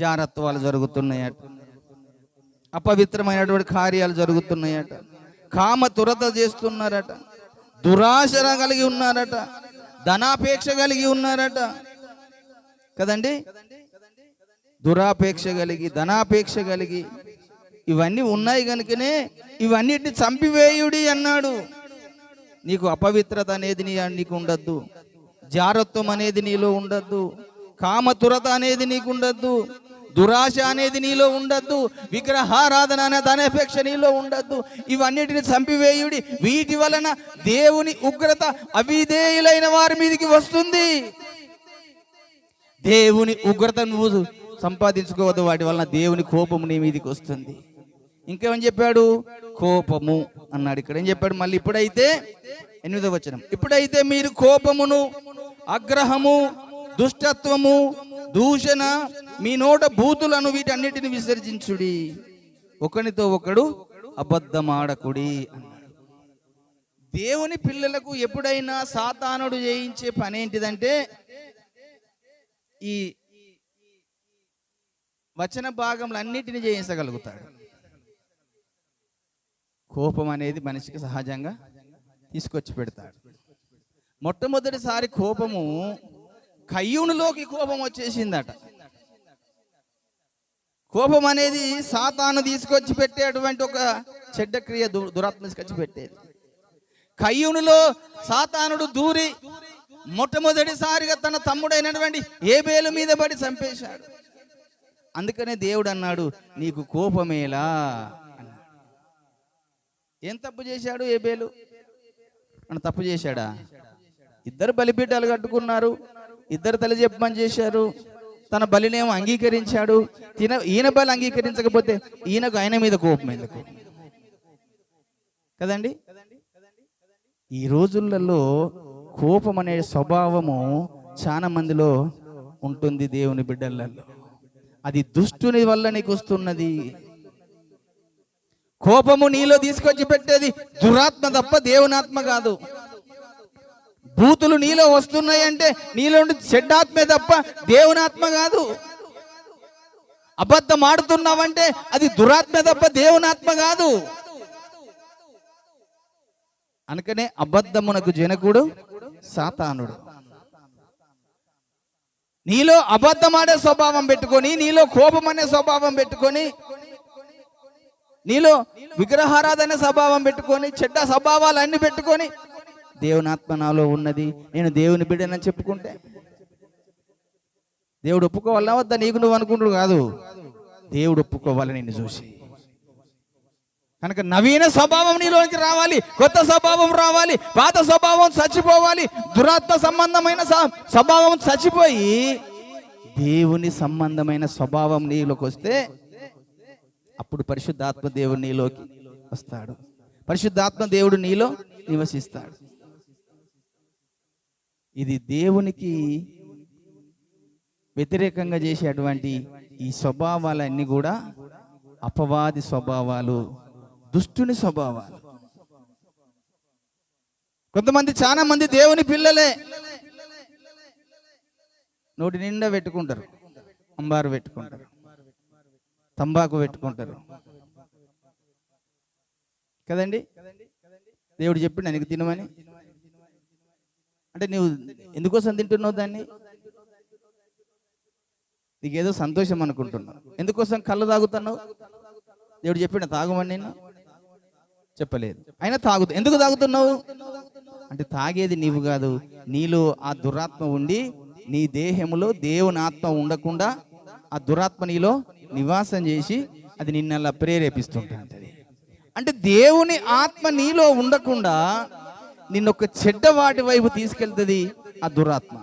జారత్వాలు జరుగుతున్నాయట, అపవిత్రమైనటువంటి కార్యాలు జరుగుతున్నాయట, కామ తురత చేస్తున్నారట, దురాశ కలిగి ఉన్నారట, ధనాపేక్ష కలిగి ఉన్నారట కదండి. దురాపేక్ష కలిగి, ధనాపేక్ష కలిగి ఇవన్నీ ఉన్నాయి కనుకనే ఇవన్నిటిని చంపివేయుడి అన్నాడు. నీకు అపవిత్రత అనేది నీకు ఉండద్దు, జారత్వం అనేది నీలో ఉండద్దు, కామతురత అనేది నీకు ఉండద్దు, దురాశ అనేది నీలో ఉండద్దు, విగ్రహారాధన అనే ధనాపేక్ష నీలో ఉండద్దు. ఇవన్నిటిని చంపివేయుడి, వీటి వలన దేవుని ఉగ్రత అవిధేయులైన వారి మీదకి వస్తుంది. దేవుని ఉగ్రత నువ్వు సంపాదించుకోవద్దు, వాటి వలన దేవుని కోపము నీ మీదకి వస్తుంది. ఇంకేమని చెప్పాడు? కోపము అన్నాడు. ఇక్కడ ఏం చెప్పాడు? మళ్ళీ ఇప్పుడైతే 8వ వచనం, ఇప్పుడైతే మీరు కోపమును, ఆగ్రహము, దుష్టత్వము, దూషణ, మీ నోట బూతులను వీటన్నిటిని విసర్జించుడి, ఒకనితో ఒకడు అబద్ధమాడకుడి అన్నాడు. దేవుని పిల్లలకు ఎప్పుడైనా సాతానుడు చేయించే పని ఏంటిదంటే, ఈ వచన భాగములన్నిటిని చేయించగలుగుతాడు. కోపం అనేది మనిషికి సహజంగా తీసుకొచ్చి పెడతాడు. మొట్టమొదటిసారి కోపము కయ్యూనులోకి కోపం వచ్చేసిందట. కోపం అనేది సాతాను తీసుకొచ్చి పెట్టేటువంటి ఒక చెడ్డ క్రియ, దురాత్మ తీసుకొచ్చి పెట్టేది. కయ్యూనులో సాతానుడు దూరి మొట్టమొదటిసారిగా తన తమ్ముడైనటువంటి ఏబేలు మీద పడి చంపేశాడు. అందుకనే దేవుడు అన్నాడు, నీకు కోపమేలా అన్నాడు. ఏం తప్పు చేశాడు ఏబేలు? మన తప్పు చేశాడా? ఇద్దరు బలిపీఠాలు కట్టుకున్నారు, ఇద్దరు తల్లి చెప్పమని చేశారు. తన బలినేమో అంగీకరించాడు. ఈయన బలి అంగీకరించకపోతే ఈయనకు ఆయన మీద కోపం ఎందుకు కదండి. ఈ రోజులలో కోపం అనే స్వభావము చాలా మందిలో ఉంటుంది దేవుని బిడ్డలలో. అది దుష్టుని వల్ల నీకు వస్తున్నది. కోపము నీలో తీసుకొచ్చి పెట్టేది దురాత్మ తప్ప దేవునాత్మ కాదు. బూతులు నీలో వస్తున్నాయంటే నీలో చెడ్డాత్మే తప్ప దేవునాత్మ కాదు. అబద్ధం ఆడుతున్నావంటే అది దురాత్మ తప్ప దేవునాత్మ కాదు. అందుకనే అబద్ధమునకు జనకుడు సాతానుడు. నీలో అబద్ధమాడే స్వభావం పెట్టుకొని, నీలో కోపం అనే స్వభావం పెట్టుకొని, నీలో విగ్రహారాధన స్వభావం పెట్టుకొని, చెడ్డ స్వభావాలన్నీ పెట్టుకొని, దేవుని ఆత్మ నాలో ఉన్నది, నేను దేవుని బిడ్డనని చెప్పుకుంటే దేవుడు ఒప్పుకోవాలా వద్దా? నీకు నువ్వు అనుకుంటుడు కాదు, దేవుడు ఒప్పుకోవాలి నిన్ను చూసి. కనుక నవీన స్వభావం నీలోనికి రావాలి, కొత్త స్వభావం రావాలి, పాత స్వభావం చచ్చిపోవాలి, దురాత్మ సంబంధమైన స్వభావం చచ్చిపోయి దేవుని సంబంధమైన స్వభావం నీలోకి వస్తే అప్పుడు పరిశుద్ధాత్మ దేవుడు నీలోకి వస్తాడు, పరిశుద్ధాత్మ దేవుడు నీలో నివసిస్తాడు. ఇది దేవునికి వ్యతిరేకంగా చేసేటువంటి ఈ స్వభావాలన్నీ కూడా అపవాది స్వభావాలు, దుష్టుని స్వభావాలు. కొంతమంది, చాలా మంది దేవుని పిల్లలే నోటి నిండా పెట్టుకుంటారు, అంబారు పెట్టుకుంటారు, తంబాకు పెట్టుకుంటారు కదండి. దేవుడు చెప్పిండు నీకు తినమని, అంటే నువ్వు ఎందుకోసం తింటున్నావు దాన్ని? నీకేదో సంతోషం అనుకుంటున్నావు. ఎందుకోసం కళ్ళు తాగుతున్నావు? దేవుడు చెప్పిండు తాగమని, నేను చెప్పలేదు, అయినా ఎందుకు తాగుతున్నావు? అంటే తాగేది నీవు కాదు, నీలో ఆ దురాత్మ ఉండి నీ దేహములో దేవుని ఆత్మ ఉండకుండా ఆ దురాత్మ నీలో నివాసం చేసి అది నిన్నలా ప్రేరేపిస్తుంటుంది. అంటే దేవుని ఆత్మ నీలో ఉండకుండా నిన్నొక చెడ్డ వాటి వైపు తీసుకెళ్తుంది ఆ దురాత్మ.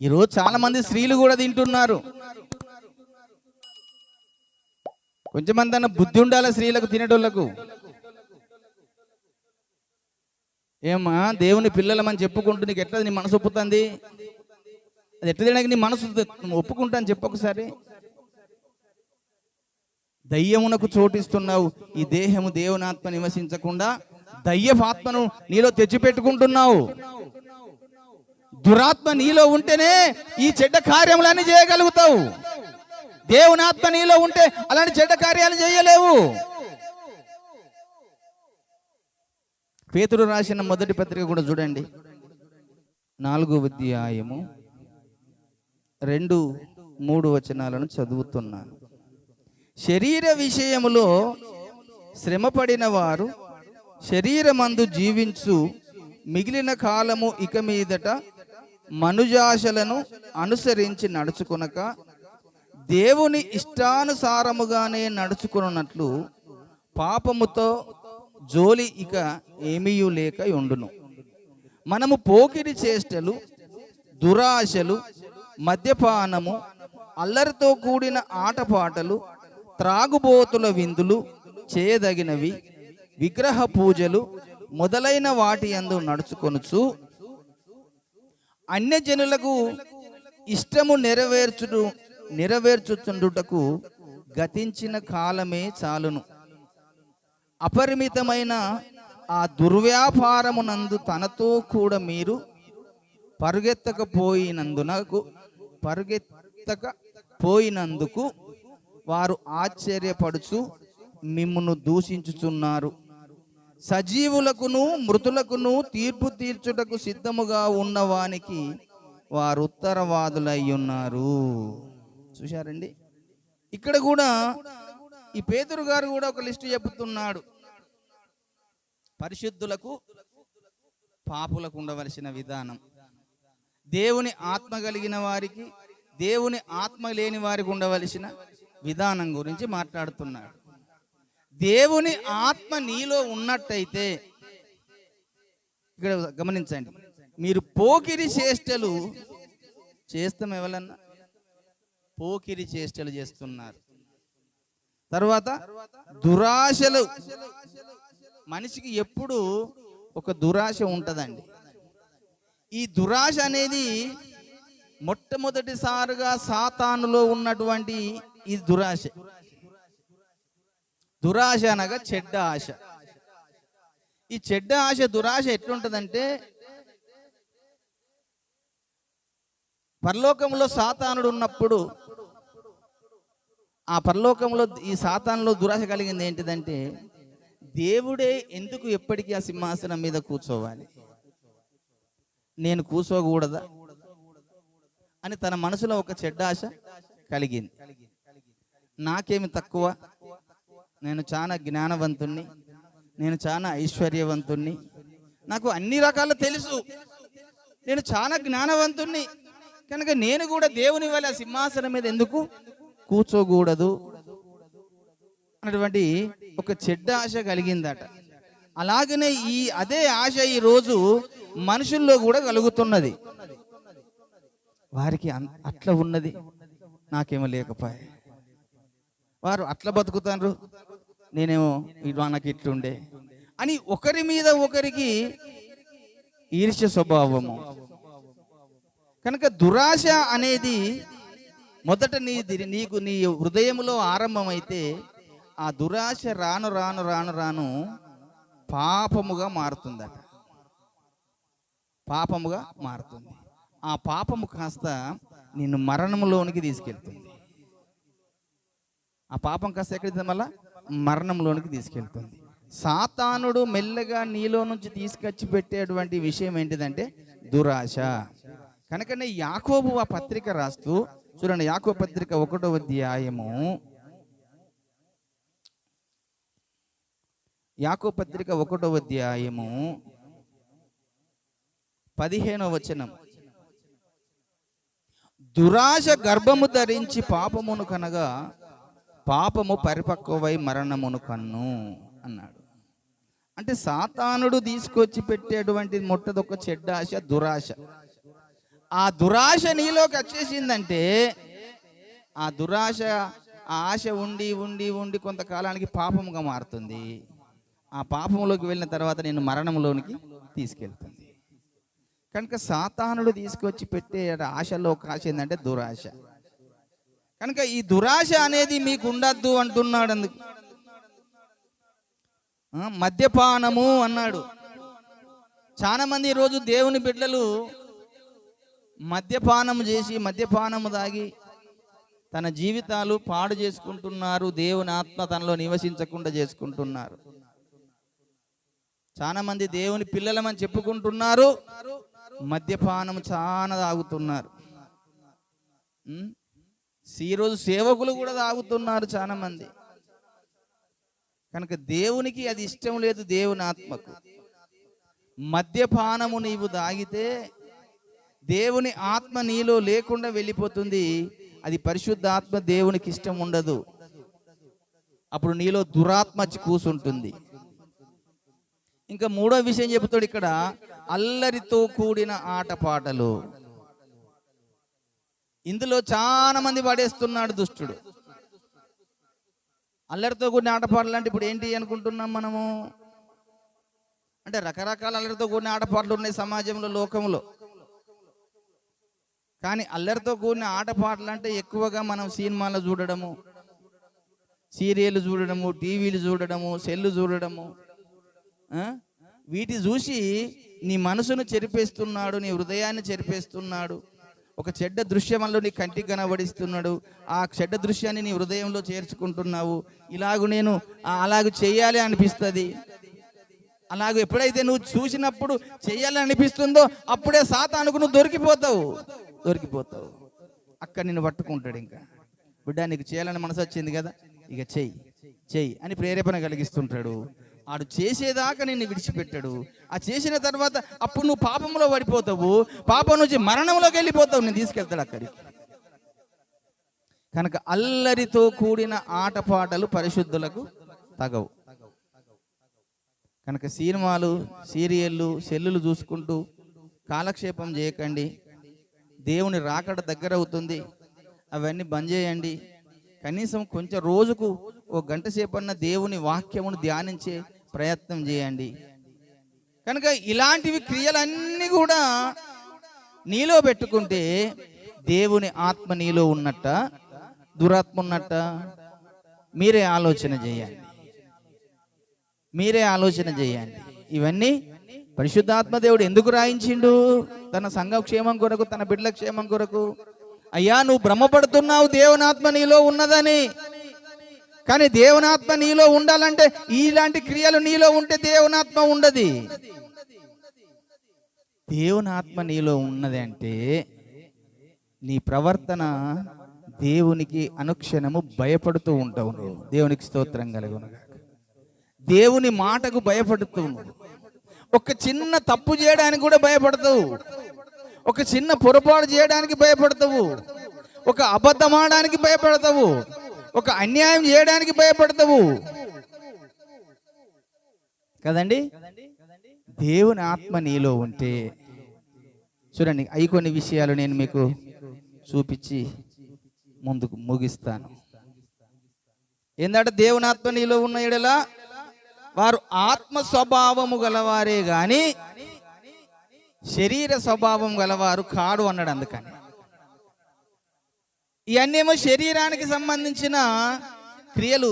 ఈరోజు చాలా మంది స్త్రీలు కూడా తింటున్నారు. కొంచెమంది అన్న బుద్ధి ఉండాలి స్త్రీలకు, తినేటోళ్లకు. ఏమా దేవుని పిల్లలమని చెప్పుకుంటూ నీకు ఎట్లా నీ మనసు ఒప్పుతుంది? అది ఎట్లా తినడానికి నీ మనసు ఒప్పుకుంటా అని చెప్పొకసారి. దయ్యమునకు చోటిస్తున్నావు. ఈ దేహము దేవుని ఆత్మ నివసించకుండా దయ్యపు ఆత్మను నీలో తెచ్చిపెట్టుకుంటున్నావు. దురాత్మ నీలో ఉంటేనే ఈ చెడ్డ కార్యములన్నీ చేయగలుగుతావు. దేవుని ఆత్మ నీలో ఉంటే అలాంటి చెడ్డ కార్యాలు చేయలేవు. పేతురు రాసిన మొదటి పత్రిక కూడా చూడండి, 4వ అధ్యాయము 2-3 వచనాలను చదువుతున్నాను. శరీర విషయములో శ్రమపడిన వారు శరీరమందు జీవించు మిగిలిన కాలము ఇక మీదట మనుజాశలను అనుసరించి నడుచుకొనక దేవుని ఇష్టానుసారముగానే నడుచుకున్నట్లు పాపముతో జోలి ఇక ఏమీయూ లేక ఉండును. మనము పోకిరి చేష్టలు, దురాశలు, మద్యపానము, అల్లరితో కూడిన ఆటపాటలు, త్రాగుబోతుల విందులు చేయదగినవి, విగ్రహ పూజలు మొదలైన వాటి యందు నడుచుకొనుచు అన్యజనులకు ఇష్టము నెరవేర్చుచుండుటకు గతించిన కాలమే చాలును. అపరిమితమైన ఆ దుర్వ్యాపారమునందు తనతో కూడా మీరు పరుగెత్తకపోయినందుకు వారు ఆశ్చర్యపడుచు మిమ్మును దూషించుచున్నారు. సజీవులకును మృతులకును తీర్పు తీర్చుటకు సిద్ధముగా ఉన్నవానికి వారు ఉత్తరవాదులై ఉన్నారు. చూశారండి, ఇక్కడ కూడా ఈ పేతురు గారు కూడా ఒక లిస్టు చెబుతున్నాడు. పరిశుద్ధులకు పాపులకు ఉండవలసిన విధానం, దేవుని ఆత్మ కలిగిన వారికి దేవుని ఆత్మ లేని వారికి ఉండవలసిన విధానం గురించి మాట్లాడుతున్నాడు. దేవుని ఆత్మ నీలో ఉన్నట్టయితే, ఇక్కడ గమనించండి, మీరు పోకిరి చేష్టలు చేస్తాం, ఎవరన్నా పోకిరి చేష్టలు చేస్తున్నారు. తర్వాత దురాశలు. మనిషికి ఎప్పుడు ఒక దురాశ ఉంటుందండి. ఈ దురాశ అనేది మొట్టమొదటిసారిగా సాతానులో ఉన్నటువంటి ఈ దురాశ. దురాశ అనగా చెడ్డ ఆశ. ఈ చెడ్డ ఆశ, దురాశ ఎట్లుంటదంటే, పరలోకంలో సాతానుడు ఉన్నప్పుడు ఆ పరలోకంలో ఈ సాతానులో దురాశ కలిగింది ఏంటిదంటే, దేవుడే ఎందుకు ఎప్పటికీ ఆ సింహాసనం మీద కూర్చోవాలి, నేను కూర్చోకూడదా అని తన మనసులో ఒక చెడ్డ ఆశ కలిగింది. నాకేమి తక్కువ, నేను చాలా జ్ఞానవంతుణ్ణి, నేను చాలా ఐశ్వర్యవంతుణ్ణి, నాకు అన్ని రకాల తెలుసు, నేను చాలా జ్ఞానవంతుణ్ణి, కనుక నేను కూడా దేవుని వల్ల సింహాసనం మీద ఎందుకు కూర్చోకూడదు అన్నటువంటి ఒక చెడ్డ ఆశ కలిగిందట. అలాగనే అదే ఆశ ఈ రోజు మనుషుల్లో కూడా కలుగుతున్నది. వారికి అట్లా ఉన్నది, నాకేమో లేకపోయా, వారు అట్లా బతుకుతారు, నేనేమో నాకు ఇట్లుండే అని ఒకరి మీద ఒకరికి ఈర్ష్య స్వభావము. కనుక దురాశ అనేది మొదట నీకు నీ హృదయంలో ఆరంభమైతే ఆ దురాశ రాను రాను రాను రాను పాపముగా మారుతుందట. పాపముగా మారుతుంది. ఆ పాపము కాస్త నిన్ను మరణంలోనికి తీసుకెళ్తుంది. ఆ పాపం కాస్త ఎక్కడికి మళ్ళా మరణంలోనికి తీసుకెళ్తుంది. సాతానుడు మెల్లగా నీలో నుంచి తీసుకొచ్చి పెట్టేటువంటి విషయం ఏంటిదంటే దురాశ. కనుకనే యాకోబు ఆ పత్రిక రాస్తూ చూడండి, యాకోబు పత్రిక 1వ అధ్యాయము, యాకోబు పత్రిక 1వ అధ్యాయము 15వ వచనం. దురాశ గర్భము ధరించి పాపమును కనగా పాపము పరిపక్వమై మరణమును కన్ను అన్నాడు. అంటే సాతానుడు తీసుకొచ్చి పెట్టేటువంటి మొట్టదొక్క చెడ్డ ఆశ దురాశ. ఆ దురాశ నీలోకి వచ్చేసిందంటే ఆ దురాశ, ఆ ఆశ ఉండి ఉండి ఉండి కొంతకాలానికి పాపముగా మారుతుంది. ఆ పాపంలోకి వెళ్ళిన తర్వాత నేను మరణంలోనికి తీసుకెళ్తుంది. కనుక సాతానుడు తీసుకొచ్చి పెట్టే ఆశలో ఒక ఆశ ఏంటంటే దురాశ. కనుక ఈ దురాశ అనేది మీకు ఉండద్దు అంటున్నాడు. అందుకు మద్యపానము అన్నాడు. చాలా మంది ఈరోజు దేవుని బిడ్డలు మద్యపానము చేసి మద్యపానము తాగి తన జీవితాలు పాడు చేసుకుంటున్నారు. దేవుని ఆత్మ తనలో నివసించకుండా చేసుకుంటున్నారు. చాలా మంది దేవుని పిల్లలమని చెప్పుకుంటున్నారు, మద్యపానం చాలా తాగుతున్నారు. ఈరోజు సేవకులు కూడా తాగుతున్నారు చాలా మంది. కనుక దేవునికి అది ఇష్టం లేదు. దేవుని ఆత్మకు మద్యపానము నీవు తాగితే దేవుని ఆత్మ నీలో లేకుండా వెళ్ళిపోతుంది. అది పరిశుద్ధ ఆత్మ, దేవునికి ఇష్టం ఉండదు. అప్పుడు నీలో దురాత్మ వచ్చి కూసుంటుంది. ఇంకా మూడో విషయం చెబుతాడు ఇక్కడ, అల్లరితో కూడిన ఆటపాటలు. ఇందులో చాలా మంది పడేస్తున్నాడు దుష్టుడు. అల్లరితో కూడిన ఆటపాటలు అంటే ఇప్పుడు ఏంటి అనుకుంటున్నాం మనము? అంటే రకరకాల అల్లరితో కూడిన ఆటపాటలు ఉన్నాయి సమాజంలో, లోకంలో. కానీ అల్లరితో కూడిన ఆటపాటలు అంటే ఎక్కువగా మనం సినిమాలు చూడడము, సీరియల్ చూడడము, టీవీలు చూడడము, సెల్లు చూడడము, వీటి చూసి నీ మనసును చెరిపేస్తున్నాడు, నీ హృదయాన్ని చెరిపేస్తున్నాడు. ఒక చెడ్డ దృశ్యంలో నీ కంటికి కనబడిస్తున్నాడు. ఆ చెడ్డ దృశ్యాన్ని నీ హృదయంలో చేర్చుకుంటున్నావు. నేను అలాగ చేయాలి అనిపిస్తుంది. అలాగ ఎప్పుడైతే నువ్వు చూసినప్పుడు చేయాలని అనిపిస్తుందో అప్పుడే సాతానుకు నువ్వు దొరికిపోతావు. అక్కడ నిన్ను పట్టుకుంటాడు. ఇంకా బిడ్డ నీకు చేయాలని మనసు వచ్చింది కదా, ఇక చెయ్యి అని ప్రేరేపణ కలిగిస్తుంటాడు. ఆడు చేసేదాకా నిన్ను విడిచిపెట్టాడు. ఆ చేసిన తర్వాత అప్పుడు నువ్వు పాపంలో పడిపోతావు. పాపం నుంచి మరణంలోకి వెళ్ళిపోతావు. నేను తీసుకెళ్తాడు అక్కడికి. కనుక అల్లరితో కూడిన ఆటపాటలు పరిశుద్ధులకు తగవు. కనుక సినిమాలు, సీరియళ్ళు, సెల్లులు చూసుకుంటూ కాలక్షేపం చేయకండి. దేవుని రాకడ దగ్గర అవుతుంది. అవన్నీ బంద్ చేయండి. కనీసం కొంచెం రోజుకు 1 గంట సేపన్న దేవుని వాక్యమును ధ్యానించే ప్రయత్నం చేయండి. కనుక ఇలాంటివి క్రియలన్నీ కూడా నీలో పెట్టుకుంటే దేవుని ఆత్మ నీలో ఉన్నట్ట, దురాత్మ ఉన్నట్ట? మీరే ఆలోచన చేయండి. ఇవన్నీ పరిశుద్ధాత్మ దేవుడు ఎందుకు రాయించిండు? తన సంఘ క్షేమం కొరకు, తన బిడ్డల క్షేమం కొరకు. అయ్యా, నువ్వు భ్రమపడుతున్నావు దేవునాత్మ నీలో ఉన్నదని. కానీ దేవునాత్మ నీలో ఉండాలంటే ఇలాంటి క్రియలు నీలో ఉంటే దేవునాత్మ ఉండదు. దేవునాత్మ నీలో ఉన్నది అంటే నీ ప్రవర్తన దేవునికి అనుక్షణము భయపడుతూ ఉంటావు. నువ్వు దేవునికి స్తోత్రం కలుగును. దేవుని మాటకు భయపడుతూ ఉన్నావు. ఒక చిన్న తప్పు చేయడానికి కూడా భయపడతావు. ఒక చిన్న పొరపాటు చేయడానికి భయపడతావు. ఒక అబద్ధం ఆడడానికి భయపడతావు. ఒక అన్యాయం చేయడానికి భయపడతావు కదండి. దేవుని ఆత్మ నీలో ఉంటే చూడండి, అవి కొన్ని విషయాలు నేను మీకు చూపించి ముందుకు ముగిస్తాను. ఏంటంటే దేవుని ఆత్మ నీలో ఉన్న ఎడల వారు ఆత్మ స్వభావము గలవారే గాని శరీర స్వభావం గలవారు కాడు అన్నాడు. అందుకని ఇవన్నీ ఏమో శరీరానికి సంబంధించిన క్రియలు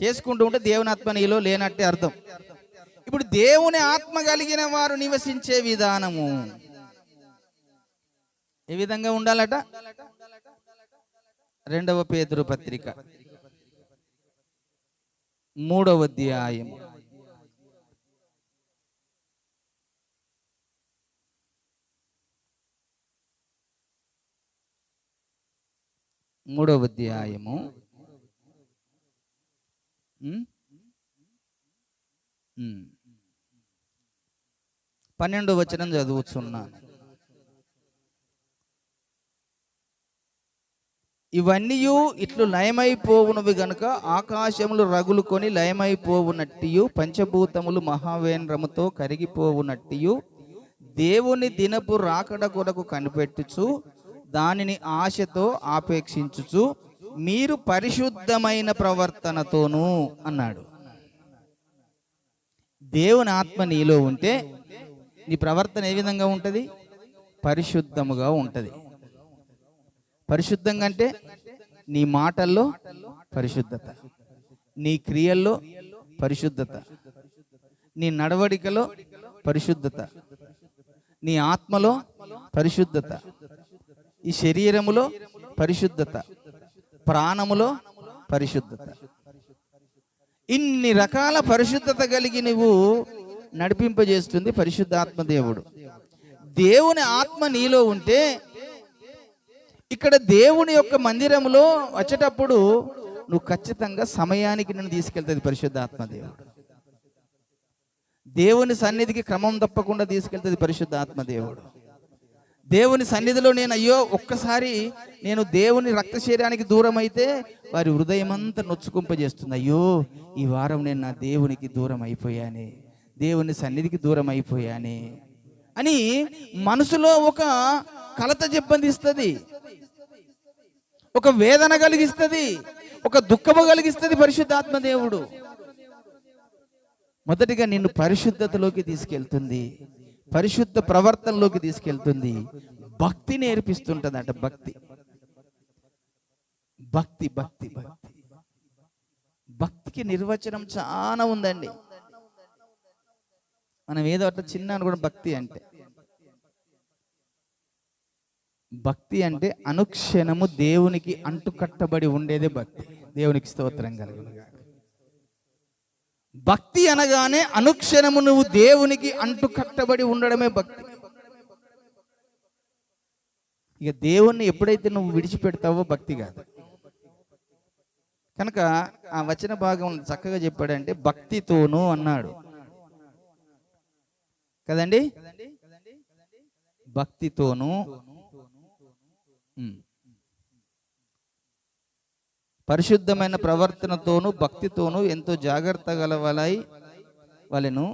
చేసుకుంటూ ఉంటే దేవుని ఆత్మ నీలో లేనట్టే అర్థం. ఇప్పుడు దేవుని ఆత్మ కలిగిన వారు నివసించే విధానము ఏ విధంగా ఉండాలట? 2వ పేతురు పత్రిక 3వ అధ్యాయము 3వ అధ్యాయము 12వ వచనం చదువుతున్నాను. ఇవన్నీ ఇట్లు లయమైపోవునవి గనుక ఆకాశములు రగులుకొని లయమైపోవునట్టియు పంచభూతములు మహావేంద్రముతో కరిగిపోవునట్టియు దేవుని దినపు రాకడ కొరకు కనిపెట్టుచు దానిని ఆశతో ఆపేక్షించుచు మీరు పరిశుద్ధమైన ప్రవర్తనతోనూ అన్నాడు. దేవుని ఆత్మ నీలో ఉంటే నీ ప్రవర్తన ఏ విధంగా ఉంటుంది? పరిశుద్ధముగా ఉంటుంది. పరిశుద్ధంగా అంటే నీ మాటల్లో పరిశుద్ధత, నీ క్రియల్లో పరిశుద్ధత, నీ నడవడికలో పరిశుద్ధత, నీ ఆత్మలో పరిశుద్ధత, ఈ శరీరములో పరిశుద్ధత, ప్రాణములో పరిశుద్ధత. ఇన్ని రకాల పరిశుద్ధత కలిగి నువ్వు నడిపింపజేస్తుంది పరిశుద్ధాత్మ దేవుడు. దేవుని ఆత్మ నీలో ఉంటే ఇక్కడ దేవుని యొక్క మందిరంలో వచ్చేటప్పుడు నువ్వు ఖచ్చితంగా సమయానికి నిన్ను తీసుకెళ్తుంది పరిశుద్ధాత్మ దేవుడు. దేవుని సన్నిధికి క్రమం తప్పకుండా తీసుకెళ్తుంది పరిశుద్ధాత్మ దేవుడు. దేవుని సన్నిధిలో ఒక్కసారి నేను దేవుని రక్త శరీరానికి దూరం అయితే వారి హృదయం అంతా నొచ్చుకుంపజేస్తుంది. అయ్యో, ఈ వారం నేను నా దేవునికి దూరం అయిపోయానే, దేవుని సన్నిధికి దూరం అయిపోయానే అని మనసులో ఒక కలత చెప్పందిస్తుంది, ఒక వేదన కలిగిస్తుంది, ఒక దుఃఖము కలిగిస్తుంది పరిశుద్ధాత్మ దేవుడు. మొదటిగా నిన్ను పరిశుద్ధతలోకి తీసుకెళ్తుంది, పరిశుద్ధ ప్రవర్తనలోకి తీసుకెళ్తుంది, భక్తి నేర్పిస్తుంటదట. భక్తి భక్తి భక్తి భక్తి భక్తికి నిర్వచనం చాలా ఉందండి. మనం ఏదో అట్లా చిన్న కూడా భక్తి అంటే, భక్తి అంటే అనుక్షణము దేవునికి అంటుకట్టబడి ఉండేదే భక్తి. దేవునికి స్తోత్రం కలుగును గాక. భక్తి అనగానే అనుక్షణము నువ్వు దేవునికి అంటుకట్టబడి ఉండడమే భక్తి. ఇక దేవుణ్ణి ఎప్పుడైతే నువ్వు విడిచిపెడతావో భక్తి కాదు. కనుక ఆ వచన భాగం చక్కగా చెప్పాడంటే భక్తితోనూ అన్నాడు కదండి. భక్తితోనూ పరిశుద్ధమైన ప్రవర్తనతోనూ భక్తితోనూ ఎంతో జాగ్రత్త గలవలై వలెను.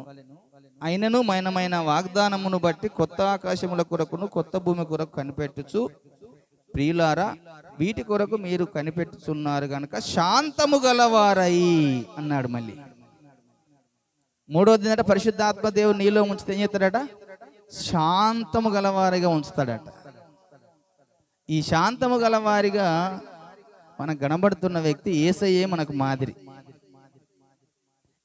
అయినను మైనమైన వాగ్దానమును బట్టి కొత్త ఆకాశముల కొరకును కొత్త భూమి కొరకు కనిపెట్టుచు ప్రియులారా, వీటి కొరకు మీరు కనిపెట్టుచున్నారు గనక శాంతము గలవారై అన్నాడు. మళ్ళీ మూడవది ఏంటంటే పరిశుద్ధాత్మ దేవుడు నీలో ఉంచితే ఏం చేస్తాడట? శాంతము గలవారిగా ఉంచుతాడట. ఈ శాంతము గలవారిగా మనకు కనబడుతున్న వ్యక్తి యేసయ్యే మనకు మాదిరి.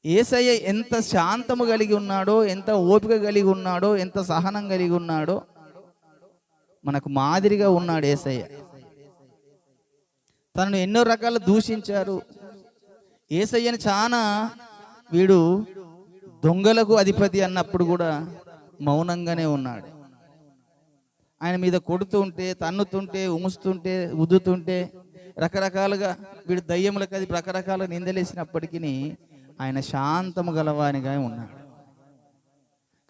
యేసయ్య ఎంత శాంతము కలిగి ఉన్నాడో, ఎంత ఓపిక కలిగి ఉన్నాడో, ఎంత సహనం కలిగి ఉన్నాడో మనకు మాదిరిగా ఉన్నాడు యేసయ్య. తనను ఎన్నో రకాల దూషించారు. యేసయ్యని చాలా వీడు దొంగలకు అధిపతి అన్నప్పుడు కూడా మౌనంగానే ఉన్నాడు. ఆయన మీద కొడుతుంటే, తన్నుతుంటే, ఉముస్తుంటే, ఉద్దుతుంటే, రకరకాలుగా వీడు దయ్యములకు అది రకరకాల నిందలేసినప్పటికీ ఆయన శాంతము గలవానిగా ఉన్నాడు.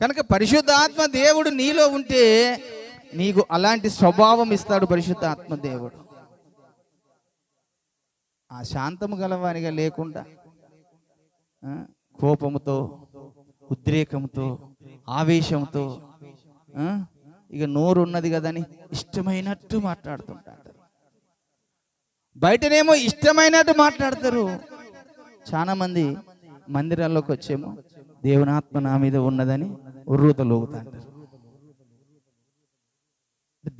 కనుక పరిశుద్ధాత్మ దేవుడు నీలో ఉంటే నీకు అలాంటి స్వభావం ఇస్తాడు పరిశుద్ధాత్మ దేవుడు. ఆ శాంతము గలవానిగా లేకుండా కోపముతో, ఉద్రేకంతో, ఆవేశంతో, ఇక నోరు ఉన్నది కదని ఇష్టమైనట్టు మాట్లాడుతుంటారు. బయటనేమో ఇష్టమైనట్టు మాట్లాడతారు. చాలా మంది మందిరాల్లోకి వచ్చేమో దేవుని ఆత్మ నా మీద ఉన్నదని ఉర్రూతలోగుతాంటారు.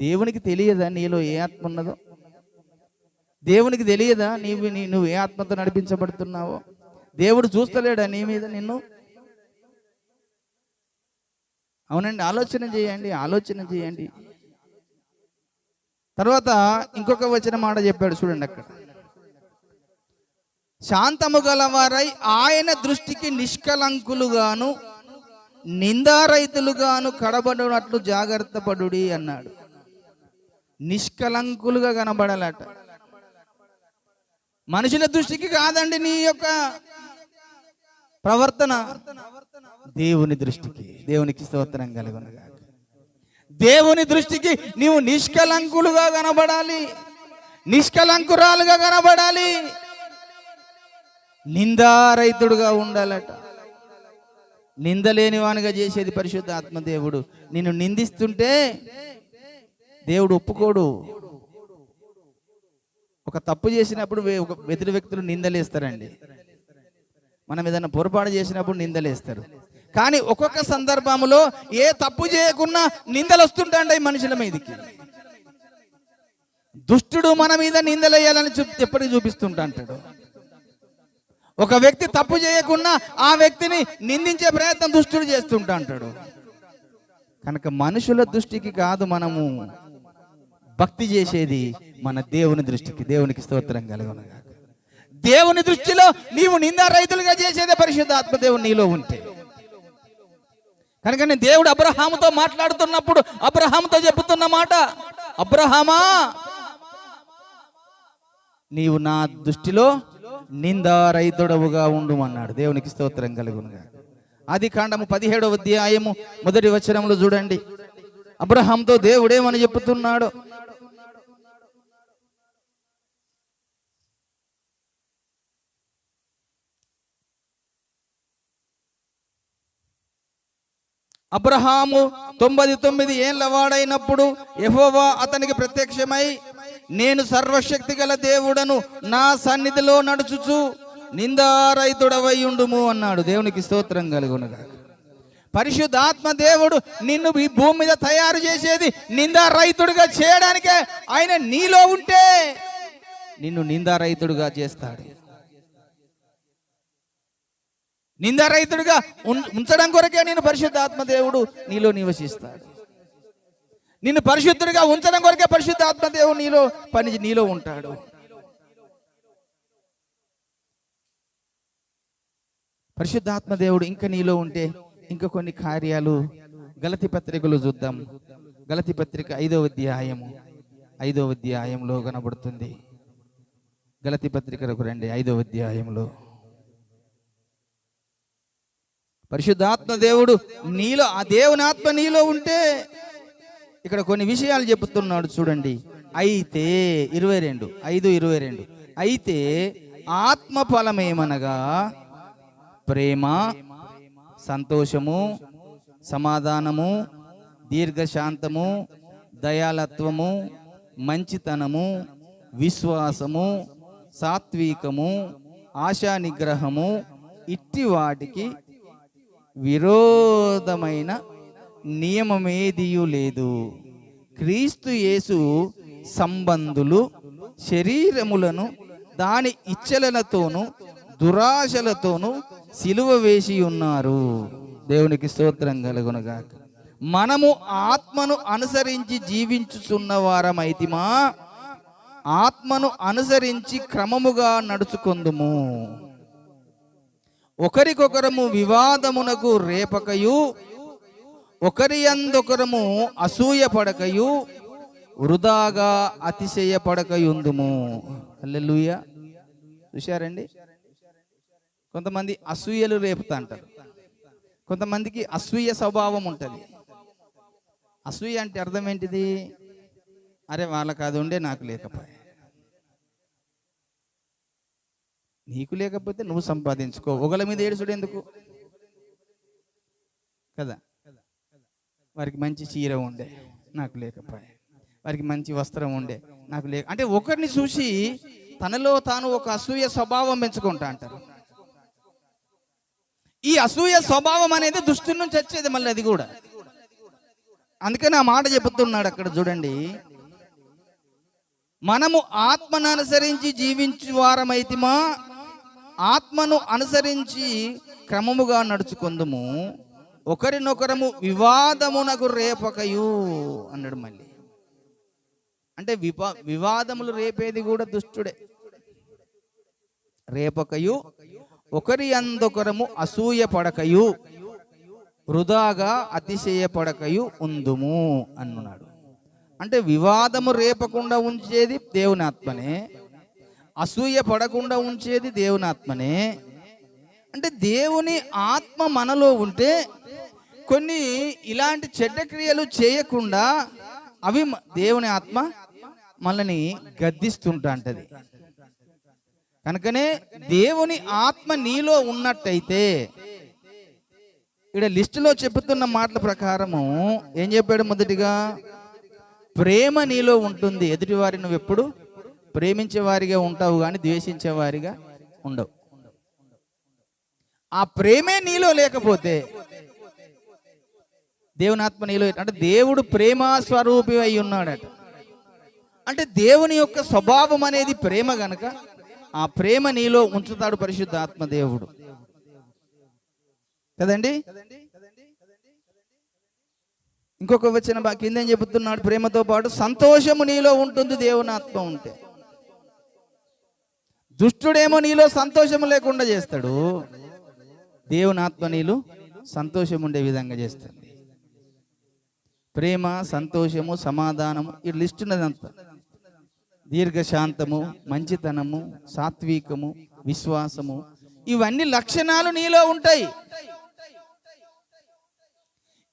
దేవునికి తెలియదా నీలో ఏ ఆత్మ ఉన్నదో? దేవునికి తెలియదా నువ్వు ఏ ఆత్మతో నడిపించబడుతున్నావో? దేవుడు చూస్తలేడా నీ మీద నిన్ను? అవునండి, ఆలోచన చేయండి. తర్వాత ఇంకొక వచన మాట చెప్పాడు చూడండి అక్కడ. శాంతము గలవారై ఆయన దృష్టికి నిష్కలంకులుగాను నిందారహితులుగాను కడబడినట్లు జాగ్రత్త పడుడి అన్నాడు. నిష్కలంకులుగా కనబడాలట. మనుషుల దృష్టికి కాదండి, నీ యొక్క ప్రవర్తన దేవుని దృష్టికి, దేవునికి స్తోత్రం కలుగునుగా. దేవుని దృష్టికి నీవు నిష్కలంకులుగా కనబడాలి, నిష్కలంకురాలుగా కనబడాలి, నిందారహితుడుగా ఉండాలట. నిందలేని వానిగా చేసేది పరిశుద్ధ ఆత్మదేవుడు. నిన్ను నిందిస్తుంటే దేవుడు ఒప్పుకోడు. ఒక తప్పు చేసినప్పుడు ఒక ఎదురు వ్యక్తులు నిందలేస్తారండి. మనం ఏదైనా పొరపాటు చేసినప్పుడు నిందలేస్తారు. కానీ ఒక్కొక్క సందర్భంలో ఏ తప్పు చేయకున్నా నిందలు వస్తుంటాయి మనుషుల మీదకి. దుష్టుడు మన మీద నిందలేయాలని ఎప్పటికీ చూపిస్తుంటా అంటాడు. ఒక వ్యక్తి తప్పు చేయకున్నా ఆ వ్యక్తిని నిందించే ప్రయత్నం దుష్టుడు చేస్తుంటా అంటాడు. కనుక మనుషుల దృష్టికి కాదు మనము భక్తి చేసేది, మన దేవుని దృష్టికి. దేవునికి స్తోత్రం కలుగునుగా. దేవుని దృష్టిలో నీవు నిందారహితులుగా చేసేదే పరిశుద్ధాత్మ దేవుడు నీలో ఉంటే. కనుక దేవుడు అబ్రహాముతో మాట్లాడుతున్నప్పుడు అబ్రహాముతో చెబుతున్న మాట, అబ్రహామా నీవు నా దృష్టిలో నిందారహితుడవుగా ఉండుమన్నాడు. దేవునికి స్తోత్రం కలుగునుగా. ఆదికాండము 17వ అధ్యాయము 1వ వచనంలో చూడండి, అబ్రహాముతో దేవుడేమని చెప్తున్నాడు. అబ్రహాము 99 ఏళ్ల వాడైనప్పుడు యెహోవా అతనికి ప్రత్యక్షమై, నేను సర్వశక్తి గల దేవుడను, నా సన్నిధిలో నడుచుచు నిందారహితుడవై ఉండుము అన్నాడు. దేవునికి స్తోత్రం కలుగునుగా. పరిశుద్ధాత్మ దేవుడు నిన్ను ఈ భూమి మీద తయారు చేసేది నిందారహితుడిగా చేయడానికే. ఆయన నీలో ఉంటే నిన్ను నిందారహితుడిగా చేస్తాడు. నిందారహితుడిగా ఉంచడం కొరకే నేను పరిశుద్ధాత్మ దేవుడు నీలో నివసిస్తాడు. నిన్ను పరిశుద్ధుడిగా ఉంచడం కొరకే పరిశుద్ధాత్మ దేవుడు నీలో ఉంటాడు. పరిశుద్ధాత్మ దేవుడు ఇంకా నీలో ఉంటే ఇంకా కొన్ని కార్యాలు గలతీ పత్రికలో చూద్దాం. గలతీ పత్రిక 5వ అధ్యాయంలో కనబడుతుంది. గలతీ పత్రికలకు రండి. 5వ అధ్యాయంలో పరిశుద్ధాత్మ దేవుడు నీలో, ఆ దేవుని ఆత్మ నీలో ఉంటే ఇక్కడ కొన్ని విషయాలు చెబుతున్నాడు చూడండి. అయితే 5:22 అయితే ఆత్మ ఫలమేమనగా ప్రేమ, సంతోషము, సమాధానము, దీర్ఘశాంతము, దయాళత్వము, మంచితనము, విశ్వాసము, సాత్వికము, ఆశా నిగ్రహము, ఇట్టి వాటికి విరోధమైన నియమమేదియు లేదు. క్రీస్తు యేసు సంబంధులు శరీరములను దాని ఇచ్చలతోనూ దురాశలతోనూ సిలువ వేసి ఉన్నారు. దేవునికి స్తోత్రం కలుగునుగా. మనము ఆత్మను అనుసరించి జీవించుచున్న వారమైతిమా, ఆత్మను అనుసరించి క్రమముగా నడుచుకొందుము. ఒకరికొకరము వివాదమునకు రేపకయు, ఒకరి యందొకరము అసూయ పడకయు, వృధాగా అతిశయపడకయుందుము. హల్లెలూయా. చూశారండి, కొంతమంది అసూయలు రేపుతా అంటారు. కొంతమందికి అసూయ స్వభావం ఉంటుంది. అసూయ అంటే అర్థం ఏంటిది? అరే వాళ్ళకి అది ఉండే నాకు లేకపోయా. నీకు లేకపోతే నువ్వు సంపాదించుకో. ఒకళ్ళ మీద ఏడుసుడు ఎందుకు కదా? వారికి మంచి చీర ఉండే నాకు లేకపోయా, వారికి మంచి వస్త్రం ఉండే నాకు అంటే ఒకరిని చూసి తనలో తాను ఒక అసూయ స్వభావం పెంచుకుంటా అంటారు. ఈ అసూయ స్వభావం అనేది దుష్టుని నుంచి వచ్చేది మళ్ళీ అది కూడా. అందుకని ఆ మాట చెబుతున్నాడు అక్కడ చూడండి, మనము ఆత్మను అనుసరించి జీవించు వారమైతిమా, ఆత్మను అనుసరించి క్రమముగా నడుచుకుందుము, ఒకరినొకరము వివాదమునకు రేపకయు అన్నాడు. మళ్ళీ అంటే వివాదములు రేపేది కూడా దుష్టుడే. రేపకయు, ఒకరి అందొకరము అసూయ పడకయు, వృధాగా అతిశయపడకయు ఉందుము అన్నాడు. అంటే వివాదము రేపకుండా ఉంచేది దేవుని ఆత్మనే, అసూయ పడకుండా ఉంచేది దేవుని ఆత్మనే, అంటే దేవుని ఆత్మ మనలో ఉంటే కొన్ని ఇలాంటి చెడ్డ క్రియలు చేయకుండా అవి దేవుని ఆత్మ మనల్ని గద్దిస్తుంటది. కనుకనే దేవుని ఆత్మ నీలో ఉన్నట్టయితే, ఇక్కడ లిస్టులో చెబుతున్న మాటల ప్రకారము ఏం చెప్పాడు? మొదటిగా ప్రేమ నీలో ఉంటుంది. ఎదుటి వారిని నువ్వు ఎప్పుడు ప్రేమించే వారిగా ఉంటావు కానీ ద్వేషించే వారిగా ఉండవు. ఆ ప్రేమే నీలో లేకపోతే, దేవుని ఆత్మ నీలో, అంటే దేవుడు ప్రేమ స్వరూపి అయి ఉన్నాడట. అంటే దేవుని యొక్క స్వభావం అనేది ప్రేమ గనక ఆ ప్రేమ నీలో ఉంచుతాడు పరిశుద్ధ ఆత్మ దేవుడు కదండి. ఇంకొక వచనం కింద చెబుతున్నాడు, ప్రేమతో పాటు సంతోషము నీలో ఉంటుంది దేవుని ఆత్మ ఉంటే. దుష్టుడేమో నీలో సంతోషము లేకుండా చేస్తాడు, దేవుని ఆత్మ నీలో సంతోషం ఉండే విధంగా చేస్తుంది. ప్రేమ, సంతోషము, సమాధానము, ఈ లిస్ట్ ఉన్నదంతా. దీర్ఘశాంతము, మంచితనము, సాత్వికము, విశ్వాసము, ఇవన్నీ లక్షణాలు నీలో ఉంటాయి.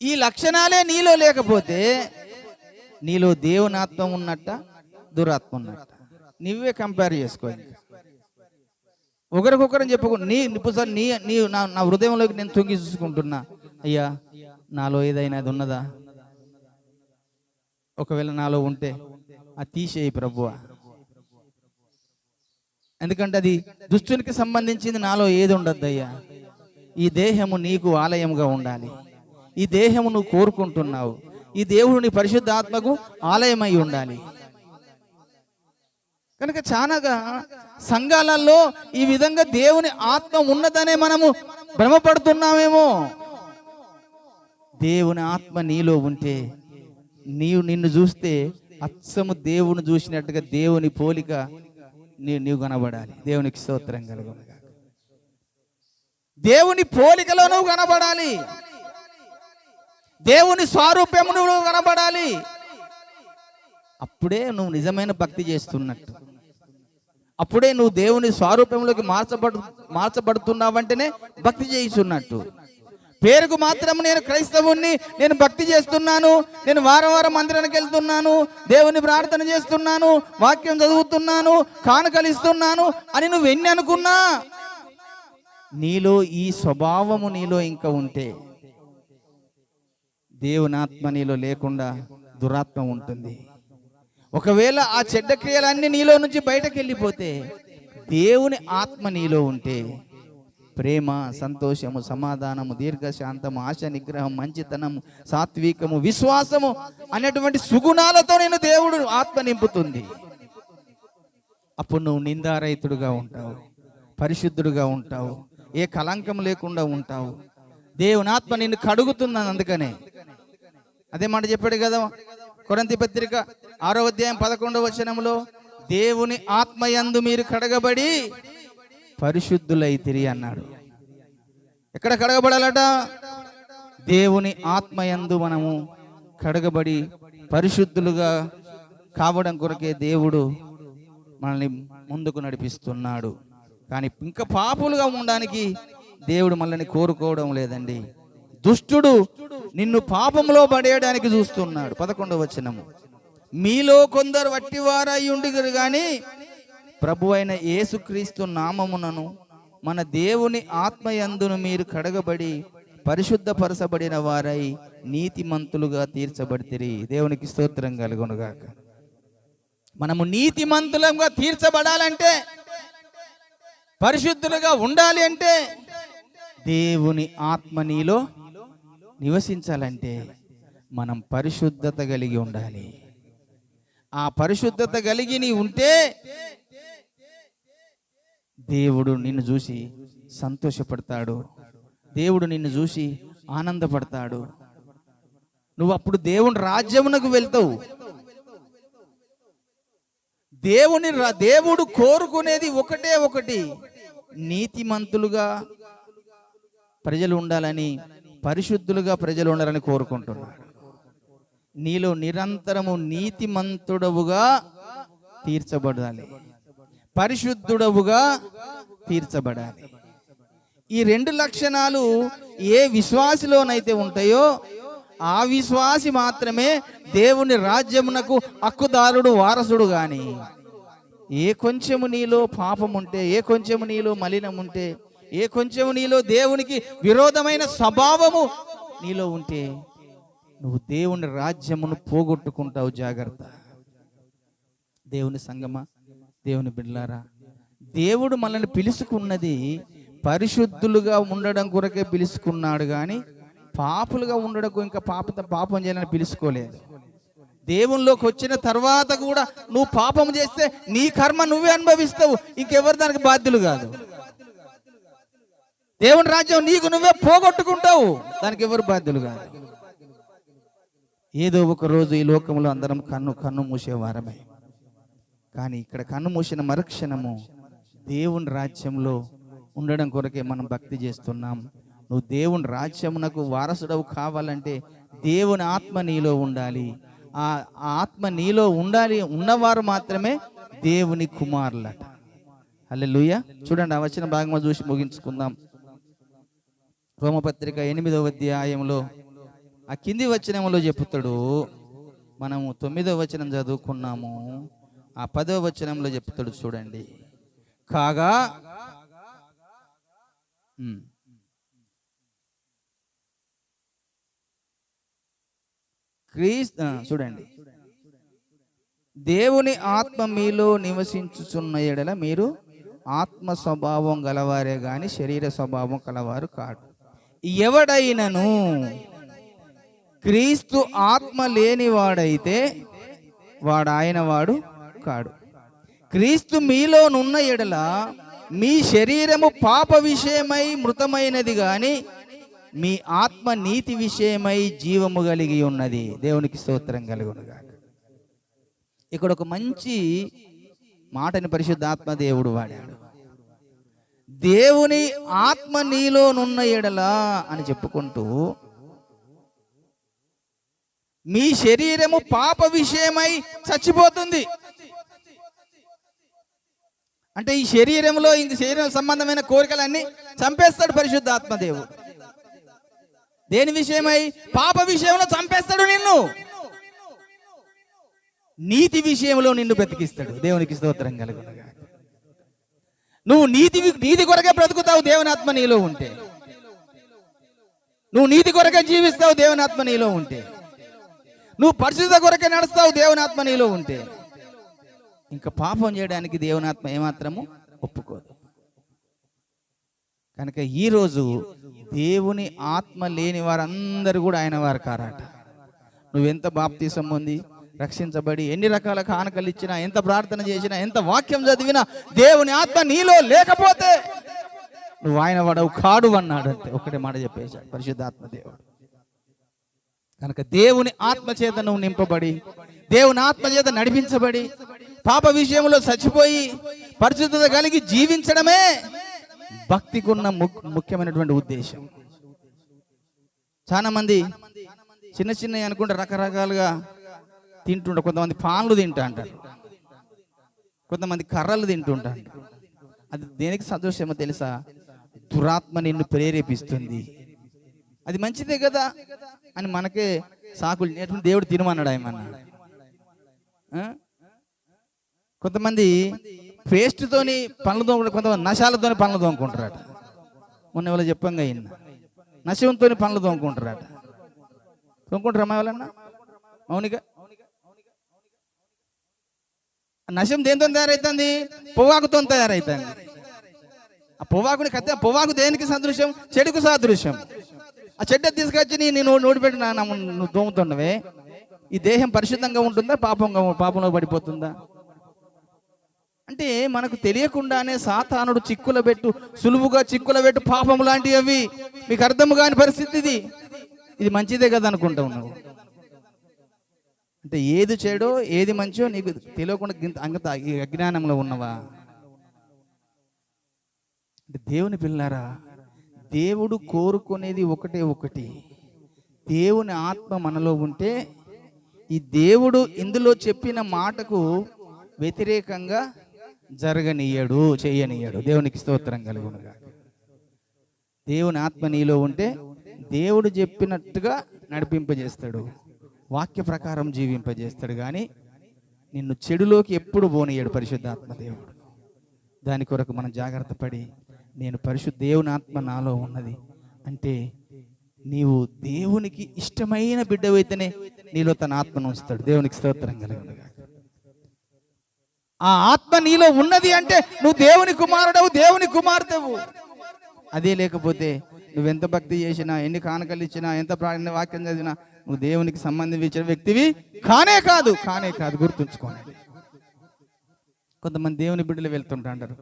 ఈ లక్షణాలే నీలో లేకపోతే నీలో దేవుని ఆత్మ ఉన్నట్ట, దురాత్మ ఉన్నట్ట. నువ్వే కంపేర్ చేసుకో. ఒకరికొకరని చెప్పుకో. నీ నా హృదయంలోకి నేను తొంగి చూసుకుంటున్నా, అయ్యా నాలో ఏదైనా అది ఉన్నదా? ఒకవేళ నాలో ఉంటే అది తీసేయి ప్రభువా. ఎందుకంటే అది దుష్టునికి సంబంధించింది, నాలో ఏది ఉండద్దయ్యా. ఈ దేహము నీకు ఆలయముగా ఉండాలి. ఈ దేహము నువ్వు కోరుకుంటున్నావు. ఈ దేవుడు నీ పరిశుద్ధ ఆత్మకు ఆలయమై ఉండాలి. కనుక చాలాగా సంఘాలలో ఈ విధంగా దేవుని ఆత్మ ఉన్నదనే మనము భ్రమపడుతున్నామేమో. దేవుని ఆత్మ నీలో ఉంటే నిన్ను చూస్తే అచ్చము దేవుని చూసినట్టుగా దేవుని పోలిక నీవు కనబడాలి. దేవునికి స్తోత్రం కలుగును గాక. దేవుని పోలికలో నువ్వు కనబడాలి. దేవుని స్వరూపము నువ్వు కనబడాలి. అప్పుడే నువ్వు నిజమైన భక్తి చేస్తున్నట్టు. అప్పుడే నువ్వు దేవుని స్వరూపంలోకి మార్చబడుతున్నావంటేనే భక్తి చేయిస్తున్నట్టు. పేరుకు మాత్రం నేను క్రైస్తవుణ్ణి, నేను భక్తి చేస్తున్నాను, నేను వారం వారం మందిరానికి వెళ్తున్నాను, దేవుని ప్రార్థన చేస్తున్నాను, వాక్యం చదువుతున్నాను, కానుకలు ఇస్తున్నాను అని నువ్వు ఎన్ని అనుకున్నా, నీలో ఈ స్వభావము నీలో ఇంకా ఉంటే, దేవుని ఆత్మ నీలో లేకుండా దురాత్మ ఉంటుంది. ఒకవేళ ఆ చెడ్డ క్రియలన్నీ నీలో నుంచి బయటకు వెళ్ళిపోతే, దేవుని ఆత్మ నీలో ఉంటే ప్రేమ, సంతోషము, సమాధానము, దీర్ఘశాంతము, ఆశ నిగ్రహం, మంచితనము, సాత్వికము, విశ్వాసము అనేటువంటి సుగుణాలతో నేను దేవుడు ఆత్మ నింపుతుంది. అప్పుడు నువ్వు నిందారహితుడుగా ఉంటావు, పరిశుద్ధుడుగా ఉంటావు, ఏ కలంకం లేకుండా ఉంటావు. దేవుని ఆత్మ నిన్ను కడుగుతుందని. అందుకనే అదే మాట చెప్పాడు కదా కొరింథీ పత్రిక 6వ అధ్యాయం 11వ వచనంలో, దేవుని ఆత్మయందు మీరు కడగబడి పరిశుద్ధులైతిరి అన్నాడు. ఎక్కడ కడగబడాలట? దేవుని ఆత్మయందు మనము కడగబడి పరిశుద్ధులుగా కావడం కొరకే దేవుడు మనల్ని ముందుకు నడిపిస్తున్నాడు. కానీ ఇంకా పాపులుగా ఉండడానికి దేవుడు మనల్ని కోరుకోవడం లేదండి. దుష్టుడు నిన్ను పాపంలో పడేయడానికి చూస్తున్నాడు. 11వ వచనము, మీలో కొందరు వట్టివారై ఉండిరు గాని ప్రభు అయిన యేసుక్రీస్తు నామమునను మన దేవుని ఆత్మయందును మీరు కడగబడి పరిశుద్ధపరచబడిన వారై నీతిమంతులుగా తీర్చబడితిరి. దేవునికి స్తోత్రం కలుగునుగాక. మనము నీతిమంతులుగా తీర్చబడాలంటే, పరిశుద్ధులుగా ఉండాలి అంటే, దేవుని ఆత్మ నీలో నివసించాలంటే మనం పరిశుద్ధత కలిగి ఉండాలి. ఆ పరిశుద్ధత కలిగి నీ ఉంటే దేవుడు నిన్ను చూసి సంతోషపడతాడు, దేవుడు నిన్ను చూసి ఆనందపడతాడు. నువ్వు అప్పుడు దేవుని రాజ్యమునకు వెళ్తావు. దేవుడు కోరుకునేది ఒకటే ఒకటి, నీతిమంతులుగా ప్రజలు ఉండాలని, పరిశుద్ధులుగా ప్రజలు ఉండాలని కోరుకుంటున్నాడు. నీలో నిరంతరము నీతిమంతుడవుగా తీర్చబడాలి, పరిశుద్ధుడవుగా తీర్చబడాలి. ఈ రెండు లక్షణాలు ఏ విశ్వాసిలోనైతే ఉంటాయో ఆ విశ్వాసి మాత్రమే దేవుని రాజ్యమునకు హక్కుదారుడు, వారసుడు. గాని ఏ కొంచెము నీలో పాపం ఉంటే, ఏ కొంచెము నీలో మలినం ఉంటే, ఏ కొంచెము నీలో దేవునికి విరోధమైన స్వభావము నీలో ఉంటే నువ్వు దేవుని రాజ్యమును పోగొట్టుకుంటావు. జాగ్రత్త. దేవుని సంగమా, దేవుని బిడ్డలారా, దేవుడు మనల్ని పిలుచుకున్నది పరిశుద్ధులుగా ఉండడం కొరకే పిలుచుకున్నాడు, కానీ పాపులుగా ఉండడం, ఇంకా పాపం చేయాలని పిలుచుకోలేదు. దేవునిలోకి వచ్చిన తర్వాత కూడా నువ్వు పాపం చేస్తే నీ కర్మ నువ్వే అనుభవిస్తావు, ఇంకెవరు దానికి బాధ్యులు కాదు. దేవుని రాజ్యం నీకు నువ్వే పోగొట్టుకుంటావు, దానికి ఎవరు బాధ్యులు కాదు. ఏదో ఒక రోజు ఈ లోకంలో అందరం కన్ను మూసేవారమే, కానీ ఇక్కడ కన్ను మూసిన మరుక్షణము దేవుని రాజ్యంలో ఉండడం కొరకే మనం భక్తి చేస్తున్నాం. నువ్వు దేవుని రాజ్యమునకు వారసుడవు కావాలంటే దేవుని ఆత్మ నీలో ఉండాలి. ఆ ఆత్మ నీలో ఉండాలి. ఉన్నవారు మాత్రమే దేవుని కుమారులట. హల్లెలూయా. చూడండి, ఆ వచన భాగంలో చూసి ముగించుకుందాం. రోమపత్రిక 8వ అధ్యాయంలో ఆ కింది వచనంలో చెప్తాడు. మనము 9వ వచనం చదువుకున్నాము, ఆ 10వ వచనంలో చెప్తాడు. చూడండి, కాగా చూడండి, దేవుని ఆత్మ మీలో నివసించుచున్న ఎడల మీరు ఆత్మ స్వభావం గలవారే గాని శరీర స్వభావం కలవారు కాదు. ఎవడైనను క్రీస్తు ఆత్మ లేనివాడైతే వాడు ఆయన వాడు కాడు. క్రీస్తు మీలోనున్న ఎడల మీ శరీరము పాప విషయమై మృతమైనది గాని మీ ఆత్మ నీతి విషయమై జీవము కలిగి ఉన్నది. దేవునికి స్తోత్రం కలుగునుగాక. ఇక్కడ ఒక మంచి మాటని పరిశుద్ధాత్మ దేవుడు వాడాడు. దేవుని ఆత్మ నీలోనున్న ఎడలా అని చెప్పుకుంటూ మీ శరీరము పాప విషయమై చచ్చిపోతుంది. అంటే ఈ శరీరంలో ఇంక శరీరం సంబంధమైన కోరికలన్నీ చంపేస్తాడు పరిశుద్ధాత్మ దేవుడు. దేని విషయమై? పాప విషయంలో చంపేస్తాడు నిన్ను, నీతి విషయంలో నిన్ను బ్రతికిస్తాడు. దేవునికి స్తోత్రం కలుగునుగాక. నువ్వు నీతి కొరకే బ్రతుకుతావు దేవుని ఆత్మ నీలో ఉంటే. నువ్వు నీతి కొరకే జీవిస్తావు దేవుని ఆత్మ నీలో ఉంటే. నువ్వు పరిశుద్ధత కొరకే నడుస్తావు దేవుని ఆత్మ నీలో ఉంటే. ఇంకా పాపం చేయడానికి దేవుని ఆత్మ ఏమాత్రము ఒప్పుకోదు. కనుక ఈరోజు దేవుని ఆత్మ లేని వారందరూ కూడా ఆయన వారు కారట. నువ్వెంత బాప్తీసం పొంది రక్షించబడి ఎన్ని రకాల కానుకలు ఇచ్చినా, ఎంత ప్రార్థన చేసినా, ఎంత వాక్యం చదివినా దేవుని ఆత్మ నీలో లేకపోతే నువ్వు ఆయన వాడవు కాడు అన్నాడు. అంతే, ఒకటే మాట చెప్పేశాడు పరిశుద్ధాత్మ దేవుడు. కనుక దేవుని ఆత్మ చేత నువ్వు నింపబడి, దేవుని ఆత్మ చేత నడిపించబడి, పాప విషయంలో చచ్చిపోయి పరిశుద్ధత కలిగి జీవించడమే భక్తికున్న ముఖ్యమైనటువంటి ఉద్దేశం. చాలా మంది చిన్న చిన్నవి అనుకుంటే రకరకాలుగా తింటుంటారు. కొంతమంది పాన్లు తింటా అంటారు, కొంతమంది కర్రలు తింటుంటారు. అది దేనికి సదృశ్యమో తెలుసా? దురాత్మ నిన్ను ప్రేరేపిస్తుంది. అది మంచిదే కదా అని మనకే సాకులు నేర్చుకుని దేవుడు తినమన్నాడు ఏమన్నా. కొంతమంది పేస్ట్తోని పనులు తోముకుంటారు, కొంతమంది నశాలతోని పనులు తోముకుంటారట. మొన్న ఎవరో చెప్పంగా అయిన నశంతో పనులు తోముకుంటారట. తోముకుంటారు అమ్మా ఎవరన్నా? అవునిగా. నశం దేనితో తయారవుతుంది? పొవ్వాకుతో తయారవుతుంది. ఆ పొవ్వాకుని కత్తి, పొవ్వాకు దేనికి సదృశ్యం? చెడుకు సాదృశ్యం. ఆ చెడ్డ తీసుకొచ్చి నేను నోటిపెట్టి నువ్వు తోముతున్నవే, ఈ దేహం పరిశుద్ధంగా ఉంటుందా? పాపంలో పడిపోతుందా? అంటే మనకు తెలియకుండానే సాతానుడు సులువుగా చిక్కుల పెట్టు పాపం లాంటివి అవి. మీకు అర్థం కాని పరిస్థితి ఇది మంచిదే కదా అనుకుంటా ఉన్నావు. అంటే ఏది చెడో ఏది మంచో నీకు తెలియకుండా అంగత అజ్ఞానంలో ఉన్నవా? అంటే దేవుని పిల్లారా, దేవుడు కోరుకునేది ఒకటి. దేవుని ఆత్మ మనలో ఉంటే ఈ దేవుడు ఇందులో చెప్పిన మాటకు వ్యతిరేకంగా జరగనీయడు, చేయనీయడు. దేవునికి స్తోత్రం కలుగునుగాక. దేవుని ఆత్మ నీలో ఉంటే దేవుడు చెప్పినట్టుగా నడిపింపజేస్తాడు, వాక్య ప్రకారం జీవింపజేస్తాడు. కానీ నిన్ను చెడులోకి ఎప్పుడు పోనీయడు పరిశుద్ధాత్మ దేవుడు. దాని కొరకు మనం జాగ్రత్త పడి, నేను దేవుని ఆత్మ నాలో ఉన్నది అంటే నీవు దేవునికి ఇష్టమైన బిడ్డవైతేనే నీలో తన ఆత్మను ఉంచుతాడు. దేవునికి స్తోత్రం కలుగునుగాక. ఆ ఆత్మ నీలో ఉన్నది అంటే నువ్వు దేవుని కుమారుడవు, దేవుని కుమార్తెవు. అదే లేకపోతే నువ్వెంత భక్తి చేసినా, ఎన్ని కానుకలు ఇచ్చినా, ఎంత ప్రాణ వాక్యం చదివినా నువ్వు దేవునికి సంబంధించిన వ్యక్తివి కానే కాదు. గుర్తుంచుకోండి. కొంతమంది దేవుని బిడ్డలు వెళ్తుంటారు,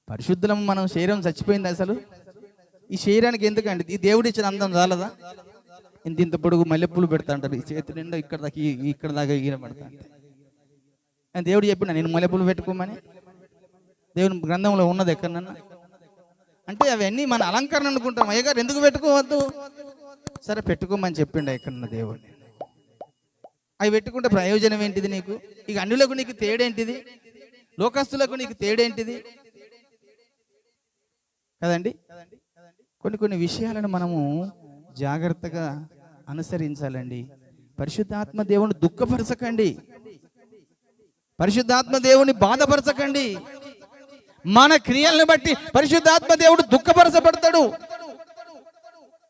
పరిశుద్ధులం మనం శరీరం చచ్చిపోయింది. అసలు ఈ శరీరానికి ఎందుకండి? ఈ దేవుడు ఇచ్చిన అందం చాలదా? ఇంత పొడుగు మల్లెపూలు పెడతా అంటారు, ఈ చేతి నిండా ఇక్కడ దాకా ఈయన పెడతా అంటే దేవుడు చెప్పిన నేను మల్లెపూలు పెట్టుకోమని దేవుని గ్రంథంలో ఉన్నది ఎక్కడన్నా? అంటే అవన్నీ మన అలంకరణ అనుకుంటాం. అయ్యగారు ఎందుకు పెట్టుకోవద్దు? సరే పెట్టుకోమని చెప్పిండు ఎక్కడన్నా దేవుడిని. అవి పెట్టుకుంటే ప్రయోజనం ఏంటిది నీకు? ఇక అన్యులకు నీకు తేడేంటిది? లోకస్తులకు నీకు తేడేంటిది? కదండి. కొన్ని విషయాలను మనము జాగ్రత్తగా అనుసరించాలండి. పరిశుద్ధాత్మ దేవుని దుఃఖపరచకండి, పరిశుద్ధాత్మ దేవుని బాధపరచకండి. మన క్రియలను బట్టి పరిశుద్ధాత్మ దేవుడు దుఃఖపరచబడతాడు.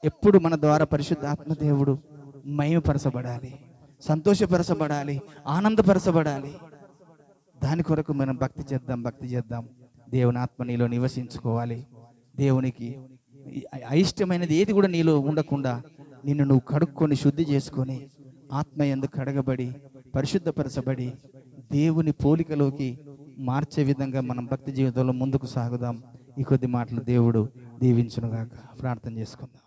ఎప్పుడు మన ద్వారా పరిశుద్ధాత్మ దేవుడు మహిమపరచబడాలి, సంతోషపరచబడాలి, ఆనందపరచబడాలి. దాని కొరకు మనం భక్తి చేద్దాం. దేవుని ఆత్మ నీలో నివసించుకోవాలి. దేవునికి అయిష్టమైనది ఏది కూడా నీలో ఉండకుండా నిన్ను నువ్వు కడుక్కొని శుద్ధి చేసుకొని ఆత్మ యందు కడగబడి పరిశుద్ధపరచబడి దేవుని పోలికలోకి మార్చే విధంగా మనం భక్తి జీవితంలో ముందుకు సాగుదాం. ఈ కొద్ది మాటలు దేవుడు దీవించునుగాక. ప్రార్థన చేసుకుందాం.